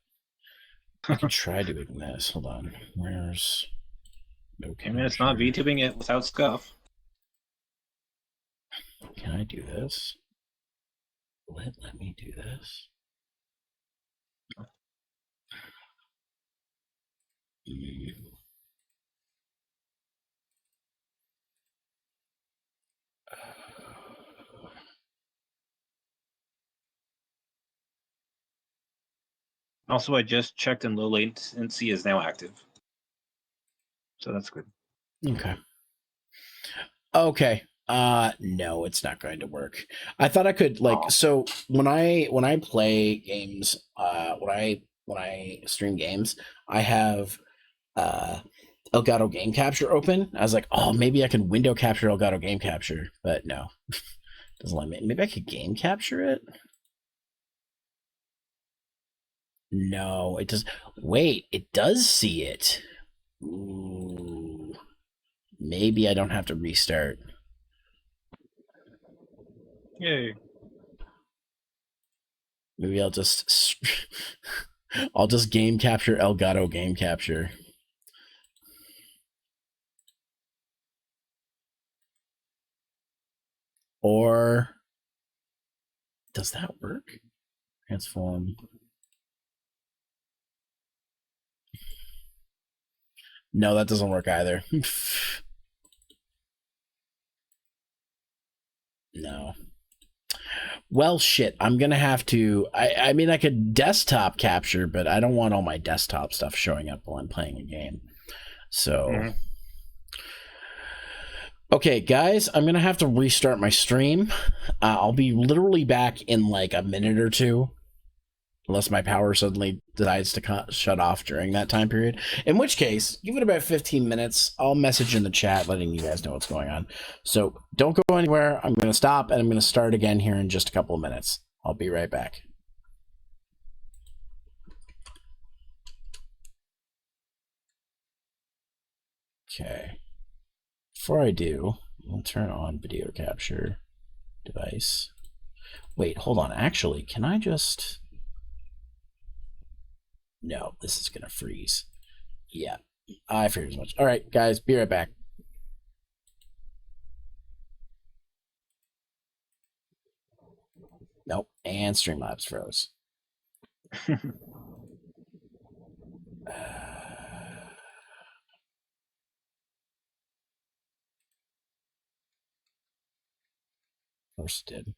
I can try doing this. Hold on. Where's no I mean, it's not VTubing it without scuff. Can I do this? Let me do this. Also, I just checked and low latency is now active. So that's good. Okay. No, it's not going to work. I thought I could so when I play games, when I stream games, I have Elgato Game Capture open. I was like, oh, maybe I can window capture Elgato Game Capture, but no. Doesn't let me. Maybe I could game capture it? No, it does. Wait, it does see it. Ooh. Maybe I don't have to restart. Yay. Maybe I'll just I'll just game capture Elgato Game Capture. Or does that work? Transform. No, that doesn't work either. No. Well, shit. I'm gonna have to. I mean, I could desktop capture, but I don't want all my desktop stuff showing up while I'm playing a game. So, okay, guys, I'm gonna have to restart my stream. I'll be literally back in like a minute or two, unless my power suddenly decides to shut off during that time period. In which case, give it about 15 minutes. I'll message in the chat letting you guys know what's going on. So don't go anywhere. I'm going to stop, and I'm going to start again here in just a couple of minutes. I'll be right back. Okay. Before I do, I'll turn on video capture device. Wait, hold on. Actually, can I just... No, this is going to freeze. Yeah, I figured as much. All right, guys, be right back. Nope, and Streamlabs froze. Of course it did.